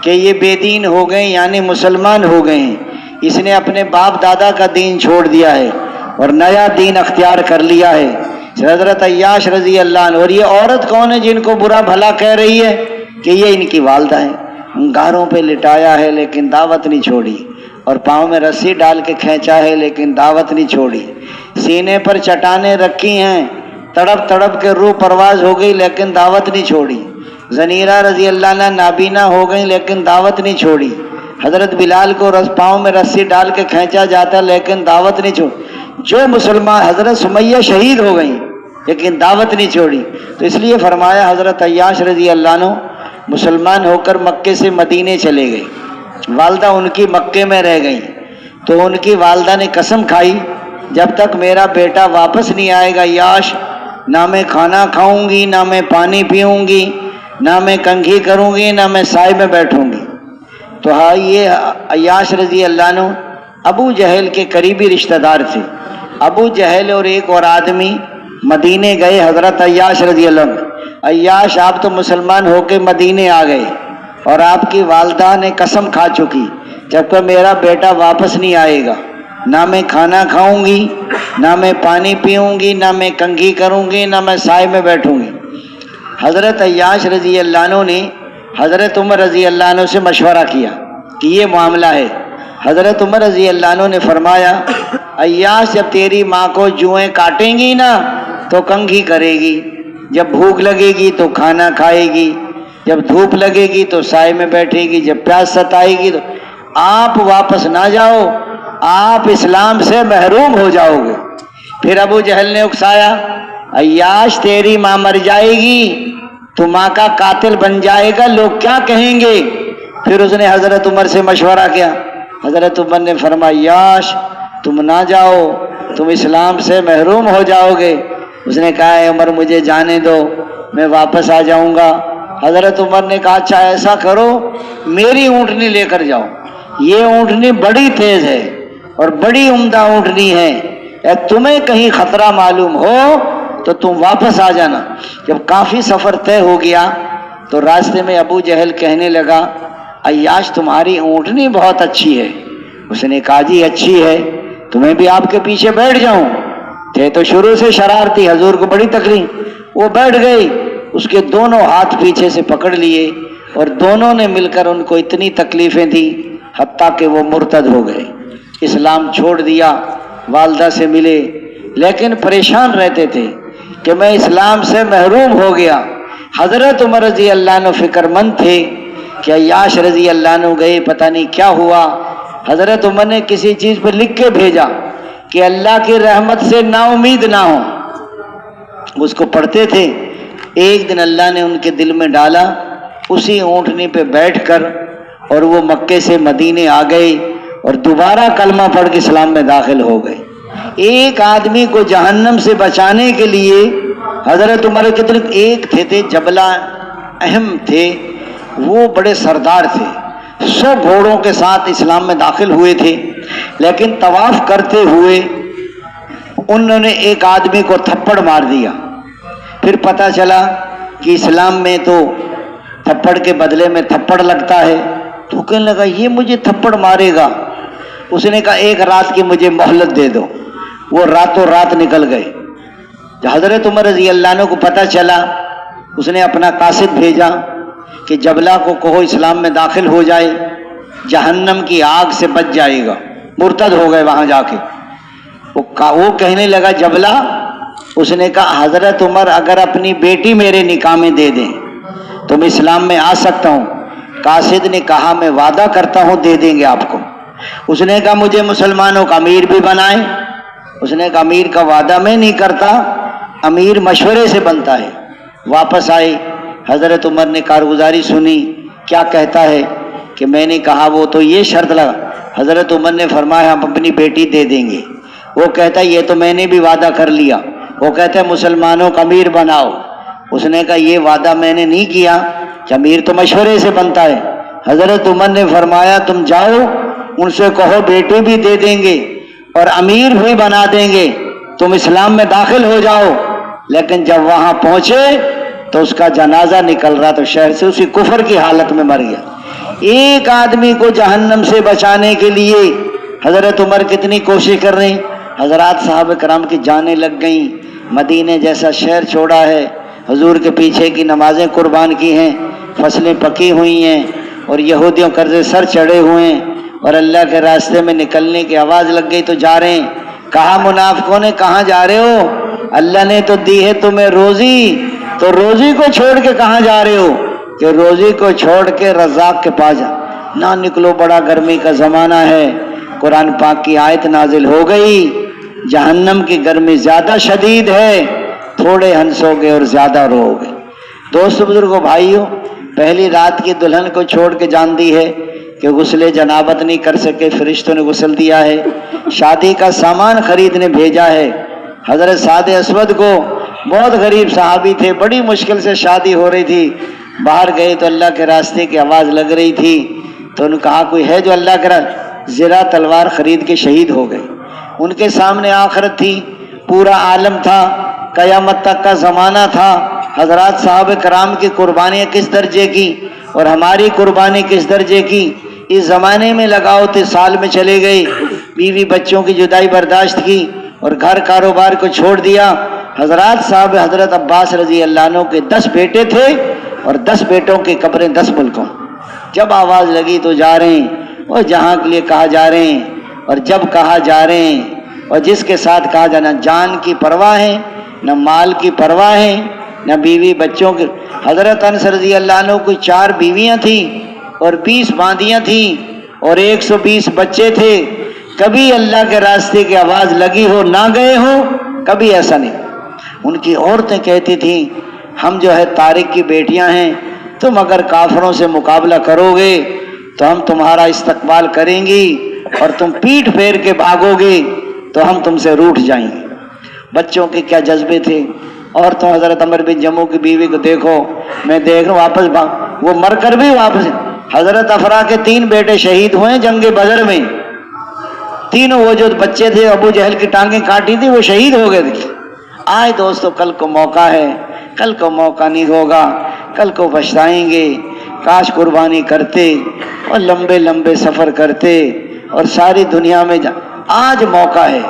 کہ یہ بے دین ہو گئے، یعنی مسلمان ہو گئے ہیں، اس نے اپنے باپ دادا کا دین چھوڑ دیا ہے اور نیا دین اختیار کر لیا ہے۔ حضرت عیاش رضی اللہ عنہ، اور یہ عورت کون ہے جن کو برا بھلا کہہ رہی ہے؟ کہ یہ ان کی والدہ ہے۔ انگاروں پہ لٹایا ہے لیکن دعوت نہیں چھوڑی، اور پاؤں میں رسی ڈال کے کھینچا ہے لیکن دعوت نہیں چھوڑی۔ سینے پر چٹانیں رکھی ہیں، تڑپ تڑپ کے روح پرواز ہو گئی لیکن دعوت نہیں چھوڑی۔ زنیرہ رضی اللہ عنہ نابینا ہو گئی لیکن دعوت نہیں چھوڑی۔ حضرت بلال کو پاؤں میں رسی ڈال کے کھینچا جاتا لیکن دعوت نہیں چھوڑی۔ جو مسلمان، حضرت سمیہ شہید ہو گئی لیکن دعوت نہیں چھوڑی۔ تو اس لیے فرمایا حضرت عیاش رضی اللہ عنہ مسلمان ہو کر مکے سے مدینے چلے گئے، والدہ ان کی مکے میں رہ گئی۔ تو ان کی والدہ نے قسم کھائی جب تک میرا بیٹا واپس نہیں آئے گا عیاش، نہ میں کھانا کھاؤں گی، نہ میں پانی پیوں گی، نہ میں کنگھی کروں گی، نہ میں سائے میں بیٹھوں گی۔ تو ہاں یہ عیاش رضی اللہ عنہ ابو جہل کے قریبی رشتہ دار تھے. ابو جہل اور ایک اور آدمی مدینے گئے حضرت عیاش رضی اللہ عنہ. عیاش آپ تو مسلمان ہو کے مدینے آ گئے اور آپ کی والدہ نے قسم کھا چکی جب کہ میرا بیٹا واپس نہیں آئے گا نہ میں کھانا کھاؤں گی نہ میں پانی پیوں گی نہ میں کنگھی کروں گی نہ میں سائے میں بیٹھوں گی. حضرت عیاش رضی اللہ عنہ نے حضرت عمر رضی اللہ عنہ سے مشورہ کیا کہ یہ معاملہ ہے. حضرت عمر رضی اللہ عنہ نے فرمایا عیاش جب تیری ماں کو جوئیں کاٹیں گی نا تو کنگھی کرے گی، جب بھوک لگے گی تو کھانا کھائے گی، جب دھوپ لگے گی تو سائے میں بیٹھے گی، جب پیاس ستائے گی تو آپ واپس نہ جاؤ، آپ اسلام سے محروم ہو جاؤ گے. پھر ابو جہل نے اکسایا عیاش تیری ماں مر جائے گی تو ماں کا قاتل بن جائے گا، لوگ کیا کہیں گے. پھر اس نے حضرت عمر سے مشورہ کیا. حضرت عمر نے فرمایا عیاش تم نہ جاؤ، تم اسلام سے محروم ہو جاؤ گے. اس نے کہا اے عمر مجھے جانے دو، میں واپس آ جاؤں گا. حضرت عمر نے کہا اچھا ایسا کرو میری اونٹنی لے کر جاؤ، یہ اونٹنی بڑی تیز ہے اور بڑی عمدہ اونٹنی ہے، تمہیں کہیں خطرہ معلوم ہو تو تم واپس آ جانا. جب کافی سفر طے ہو گیا تو راستے میں ابو جہل کہنے لگا عیاش تمہاری اونٹنی بہت اچھی ہے. اس نے کہا جی اچھی ہے تو میں بھی آپ کے پیچھے بیٹھ جاؤں. تھے تو شروع سے شرارتی، حضور کو بڑی تکلیف. وہ بیٹھ گئی، اس کے دونوں ہاتھ پیچھے سے پکڑ لیے اور دونوں نے مل کر ان کو اتنی تکلیفیں دی حتیٰ کہ وہ مرتد ہو گئے، اسلام چھوڑ دیا. والدہ سے ملے لیکن پریشان رہتے تھے کہ میں اسلام سے محروم ہو گیا. حضرت عمر رضی اللہ عنہ فکر مند تھے کہ عیاش رضی اللہ عنہ گئے پتہ نہیں کیا ہوا. حضرت عمر نے کسی چیز پر لکھ کے بھیجا کہ اللہ کی رحمت سے نا امید نہ ہو. اس کو پڑھتے تھے. ایک دن اللہ نے ان کے دل میں ڈالا، اسی اونٹنی پہ بیٹھ کر اور وہ مکے سے مدینے آ گئے اور دوبارہ کلمہ پڑھ کے اسلام میں داخل ہو گئے. ایک آدمی کو جہنم سے بچانے کے لیے حضرت عمر کتنے ایک تھے جبلہ اہم تھے، وہ بڑے سردار تھے، 100 گھوڑوں کے ساتھ اسلام میں داخل ہوئے تھے. لیکن طواف کرتے ہوئے انہوں نے ایک آدمی کو تھپڑ مار دیا. پھر پتہ چلا کہ اسلام میں تو تھپڑ کے بدلے میں تھپڑ لگتا ہے، تو کہنے لگا یہ مجھے تھپڑ مارے گا. اس نے کہا ایک رات کی مجھے مہلت دے دو. وہ راتوں رات نکل گئے. حضرت عمر رضی اللہ عنہ کو پتہ چلا، اس نے اپنا قاصد بھیجا کہ جبلہ کو کہو اسلام میں داخل ہو جائے، جہنم کی آگ سے بچ جائے گا. مرتد ہو گئے وہاں جا کے. وہ کہنے لگا جبلہ، اس نے کہا حضرت عمر اگر اپنی بیٹی میرے نکاح میں دے دیں تو میں اسلام میں آ سکتا ہوں. قاصد نے کہا میں وعدہ کرتا ہوں دے دیں گے آپ کو. اس نے کہا مجھے مسلمانوں کا امیر بھی بنائیں. اس نے کہا امیر کا وعدہ میں نہیں کرتا، امیر مشورے سے بنتا ہے. واپس آئے. حضرت عمر نے کارگزاری سنی، کیا کہتا ہے کہ میں نے کہا وہ تو یہ شرط لگا. حضرت عمر نے فرمایا ہم اپنی بیٹی دے دیں گے. وہ کہتا ہے یہ تو میں نے بھی وعدہ کر لیا. وہ کہتا ہے مسلمانوں کا امیر بناؤ. اس نے کہا یہ وعدہ میں نے نہیں کیا کہ امیر تو مشورے سے بنتا ہے. حضرت عمر نے فرمایا تم جاؤ ان سے کہو بیٹی بھی دے دیں گے اور امیر بھی بنا دیں گے، تم اسلام میں داخل ہو جاؤ. لیکن جب وہاں پہنچے تو اس کا جنازہ نکل رہا تو شہر سے اسی کفر کی حالت میں مر گیا. ایک آدمی کو جہنم سے بچانے کے لیے حضرت عمر کتنی کوشش کر رہے ہیں. حضرات صحابہ کرام کی جانیں لگ گئیں. مدینے جیسا شہر چھوڑا ہے، حضور کے پیچھے کی نمازیں قربان کی ہیں، فصلیں پکی ہوئی ہیں اور یہودیوں قرضے سر چڑھے ہوئے ہیں اور اللہ کے راستے میں نکلنے کی آواز لگ گئی تو جا رہے ہیں. کہا منافقوں نے کہاں جا رہے ہو؟ اللہ نے تو دی ہے تمہیں روزی، تو روزی کو چھوڑ کے کہاں جا رہے ہو؟ کہ روزی کو چھوڑ کے رزاق کے پاس جا. نہ نکلو، بڑا گرمی کا زمانہ ہے. قرآن پاک کی آیت نازل ہو گئی، جہنم کی گرمی زیادہ شدید ہے، تھوڑے ہنسو گے اور زیادہ رو گے. دوستو بزرگوں بھائیوں، پہلی رات کی دلہن کو چھوڑ کے جان دی ہے کہ غسل جنابت نہیں کر سکے، فرشتوں نے غسل دیا ہے. شادی کا سامان خریدنے بھیجا ہے. حضرت سعد اسود کو، بہت غریب صحابی تھے، بڑی مشکل سے شادی ہو رہی تھی، باہر گئے تو اللہ کے راستے کی آواز لگ رہی تھی. تو انہوں نے کہا کوئی ہے جو اللہ کرا؟ زرہ تلوار خرید کے شہید ہو گئے۔ ان کے سامنے آخرت تھی، پورا عالم تھا، قیامت تک کا زمانہ تھا، حضرات صحابہ کرام کی قربانیاں کس درجے کی اور ہماری قربانی کس درجے کی۔ اس زمانے میں لگاؤ تو سال میں چلے گئے، بیوی بچوں کی جدائی برداشت کی اور گھر کاروبار کو چھوڑ دیا۔ حضرات صاحب حضرت عباس رضی اللہ عنہ کے 10 بیٹے تھے اور 10 بیٹوں کی قبریں 10 ملکوں۔ جب آواز لگی تو جا رہے ہیں، اور جہاں کے لیے کہا جا رہے ہیں، اور جب کہا جا رہے ہیں، اور جس کے ساتھ کہا جانا، جان کی پرواہ ہے، نہ مال کی پرواہ ہے، نہ بیوی بچوں کی۔ حضرت انس رضی اللہ عنہ کو 4 بیویاں تھیں اور 20 باندیاں تھیں اور 120 بچے تھے۔ کبھی اللہ کے راستے کی آواز لگی ہو نہ گئے ہو، کبھی ایسا نہیں۔ ان کی عورتیں کہتی تھیں ہم جو ہے طارق کی بیٹیاں ہیں، تم اگر کافروں سے مقابلہ کرو گے تو ہم تمہارا استقبال کریں گی، اور تم پیٹھ پھیر کے بھاگو گے تو ہم تم سے روٹھ جائیں گے۔ بچوں کے کیا جذبے تھے۔ اور تو حضرت عمر بن جموح کی بیوی کو دیکھو، میں دیکھ رہا ہوں واپس وہ مر کر بھی واپس۔ حضرت افرا کے 3 بیٹے شہید ہوئے جنگ بدر میں، تینوں وہ جو بچے تھے ابو جہل کی ٹانگیں کاٹی تھی وہ شہید ہو گئے تھے۔ آج دوستو کل کو موقع ہے، کل کو موقع نہیں ہوگا، کل کو پچھتائیں گے۔ کاش قربانی کرتے اور لمبے لمبے سفر کرتے اور ساری دنیا میں آج موقع ہے،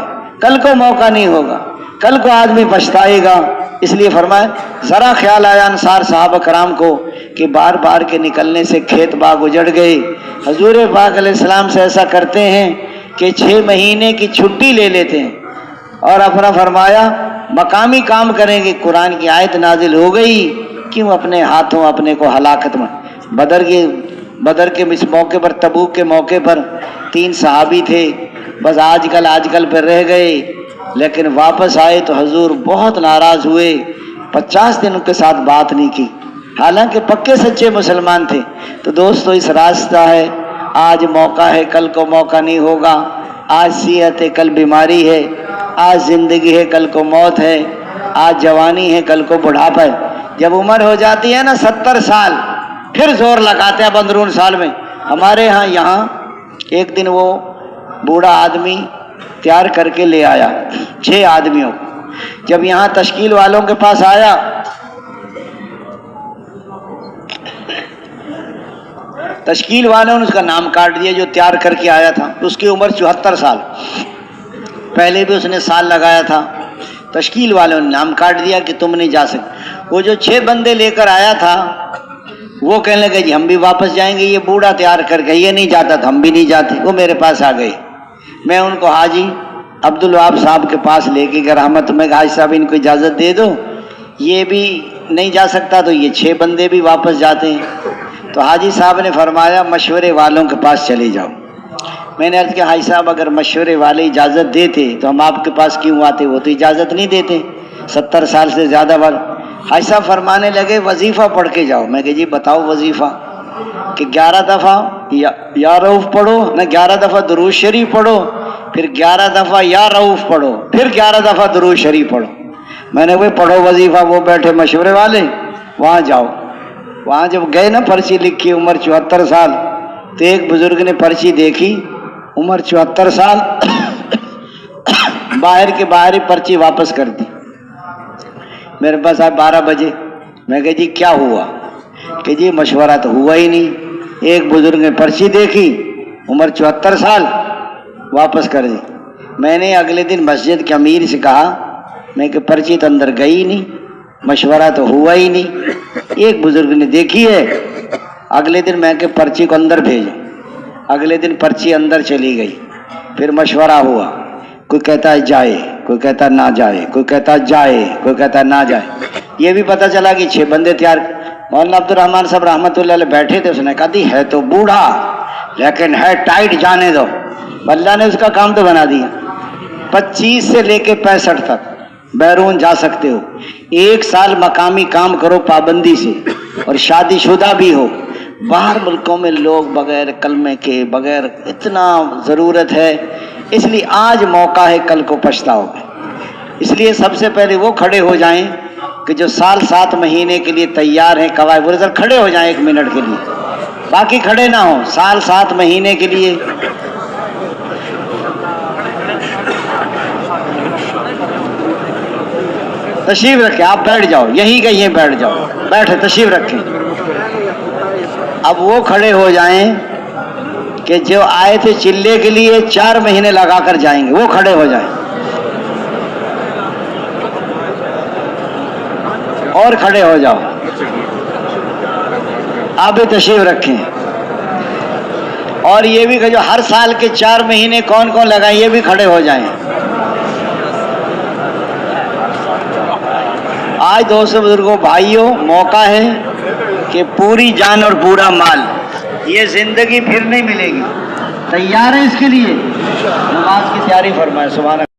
کل کو موقع نہیں ہوگا، کل کو آدمی پچھتائے گا۔ اس لیے فرمایا، ذرا خیال آیا انصار صحابہ کرام کو کہ بار بار کے نکلنے سے کھیت باغ اجڑ گئے۔ حضور پاک علیہ السلام سے ایسا کرتے ہیں کہ 6 مہینے کی چھٹی لے لیتے ہیں اور اپنا فرمایا مقامی کام کریں گے۔ قرآن کی آیت نازل ہو گئی، کیوں اپنے ہاتھوں اپنے کو ہلاکت میں۔ بدر کے اس موقع پر، تبوک کے موقع پر 3 صحابی تھے، بس آج کل پہ رہ گئے، لیکن واپس آئے تو حضور بہت ناراض ہوئے، 50 دن ان کے ساتھ بات نہیں کی، حالانکہ پکے سچے مسلمان تھے۔ تو دوستو اس راستہ ہے، آج موقع ہے، کل کو موقع نہیں ہوگا۔ آج صحت ہے، کل بیماری ہے، آج زندگی ہے، کل کو موت ہے، آج جوانی ہے، کل کو بڑھاپا ہے۔ جب عمر ہو جاتی ہے نا 70 سال، پھر زور لگاتے ہیں 15 سال میں۔ ہمارے ہاں یہاں ایک دن وہ بوڑھا آدمی تیار کر کے لے آیا 6 آدمیوں کو۔ جب یہاں تشکیل والوں کے پاس آیا، تشکیل والوں نے اس کا نام کاٹ دیا جو تیار کر کے آیا تھا۔ اس کی عمر 74 سال، پہلے بھی اس نے سال لگایا تھا۔ تشکیل والوں نے نام کاٹ دیا کہ تم نہیں جا سکتے۔ وہ جو 6 بندے لے کر آیا تھا وہ کہنے لگے جی ہم بھی واپس جائیں گے، یہ بوڑھا تیار کر کے یہ نہیں جاتا تھا، ہم بھی نہیں جاتے۔ وہ میرے پاس آ گئے، میں ان کو حاجی عبدالوہاب صاحب کے پاس لے کے گیا رحمت، میں حاجی صاحب ان کو اجازت دے دو، یہ بھی نہیں جا سکتا تو یہ 6 بندے بھی واپس جاتے ہیں۔ تو حاجی صاحب نے فرمایا مشورے والوں کے پاس چلے جاؤ۔ میں نے عرض کیا حاجی صاحب اگر مشورے والے اجازت دیتے تو ہم آپ کے پاس کیوں آتے؟ وہ تو اجازت نہیں دیتے، 70 سال سے زیادہ بار۔ حاجی صاحب فرمانے لگے وظیفہ پڑھ کے جاؤ۔ میں کہ جی بتاؤ وظیفہ، کہ 11 دفعہ یا رؤوف پڑھو، نہ 11 دفعہ درود شریف پڑھو، پھر 11 دفعہ یا رؤوف پڑھو، پھر 11 دفعہ درود شریف پڑھو۔ میں نے وہ پڑھو وظیفہ، وہ بیٹھے مشورے والے، وہاں جاؤ۔ وہاں جب گئے نا، پرچی لکھی عمر 74 سال، تو ایک بزرگ نے پرچی دیکھی عمر 74 سال، باہر کے باہر ہی پرچی واپس کر دی۔ میرے پاس آئے 12 بجے، میں کہا جی کیا ہوا؟ کہ جی مشورہ تو ہوا ہی نہیں، ایک بزرگ نے پرچی دیکھی عمر 74 سال واپس کر دی۔ میں نے اگلے دن مسجد کے امیر سے کہا، میں کہ پرچی تو اندر گئی نہیں، مشورہ تو ہوا ہی نہیں، ایک بزرگ نے دیکھی ہے۔ اگلے دن میں کہ پرچی کو اندر بھیجو۔ اگلے دن پرچی اندر چلی گئی، پھر مشورہ ہوا، کوئی کہتا ہے جائے، کوئی کہتا ہے نہ جائے، کوئی کہتا ہے جائے، کوئی کہتا ہے نہ جائے۔ یہ بھی پتہ چلا کہ 6 بندے تیار۔ مولانا عبد الرحمن صاحب رحمۃ اللہ علیہ بیٹھے تھے، اس نے کہا دی ہے تو بوڑھا لیکن ہے ٹائٹ، جانے دو۔ اللہ نے اس کا کام تو بنا دیا۔ 25 سے لے کے 65 تک بیرون جا سکتے ہو، 1 سال مقامی کام کرو پابندی سے، اور شادی شدہ بھی ہو۔ باہر ملکوں میں لوگ بغیر کلمے کے، بغیر، اتنا ضرورت ہے۔ اس لیے آج موقع ہے، کل کو پچھتاؤ گے۔ اس لیے سب سے پہلے وہ کھڑے ہو جائیں کہ جو سال 7 مہینے کے لیے تیار ہیں، قواعد ورزر کھڑے ہو جائیں 1 منٹ کے لیے، باقی کھڑے نہ ہوں سال 7 مہینے کے لیے. تشریف رکھیں, آپ بیٹھ جاؤ, یہیں کہ یہیں بیٹھ جاؤ, بیٹھے تشریف رکھیں. اب وہ کھڑے ہو جائیں کہ جو آئے تھے چلے کے لیے 4 مہینے لگا کر جائیں گے, وہ کھڑے ہو جائیں. اور کھڑے ہو جاؤ, آپ بھی تشریف رکھیں. اور یہ بھی کہ جو ہر سال کے 4 مہینے کون کون لگائیں, یہ بھی کھڑے ہو جائیں. آج دوستوں بزرگوں بھائیوں موقع ہے کہ پوری جان اور پورا مال, یہ زندگی پھر نہیں ملے گی. تیار ہے اس کے لیے؟ نماز کی تیاری فرمائے. سبحان اللہ.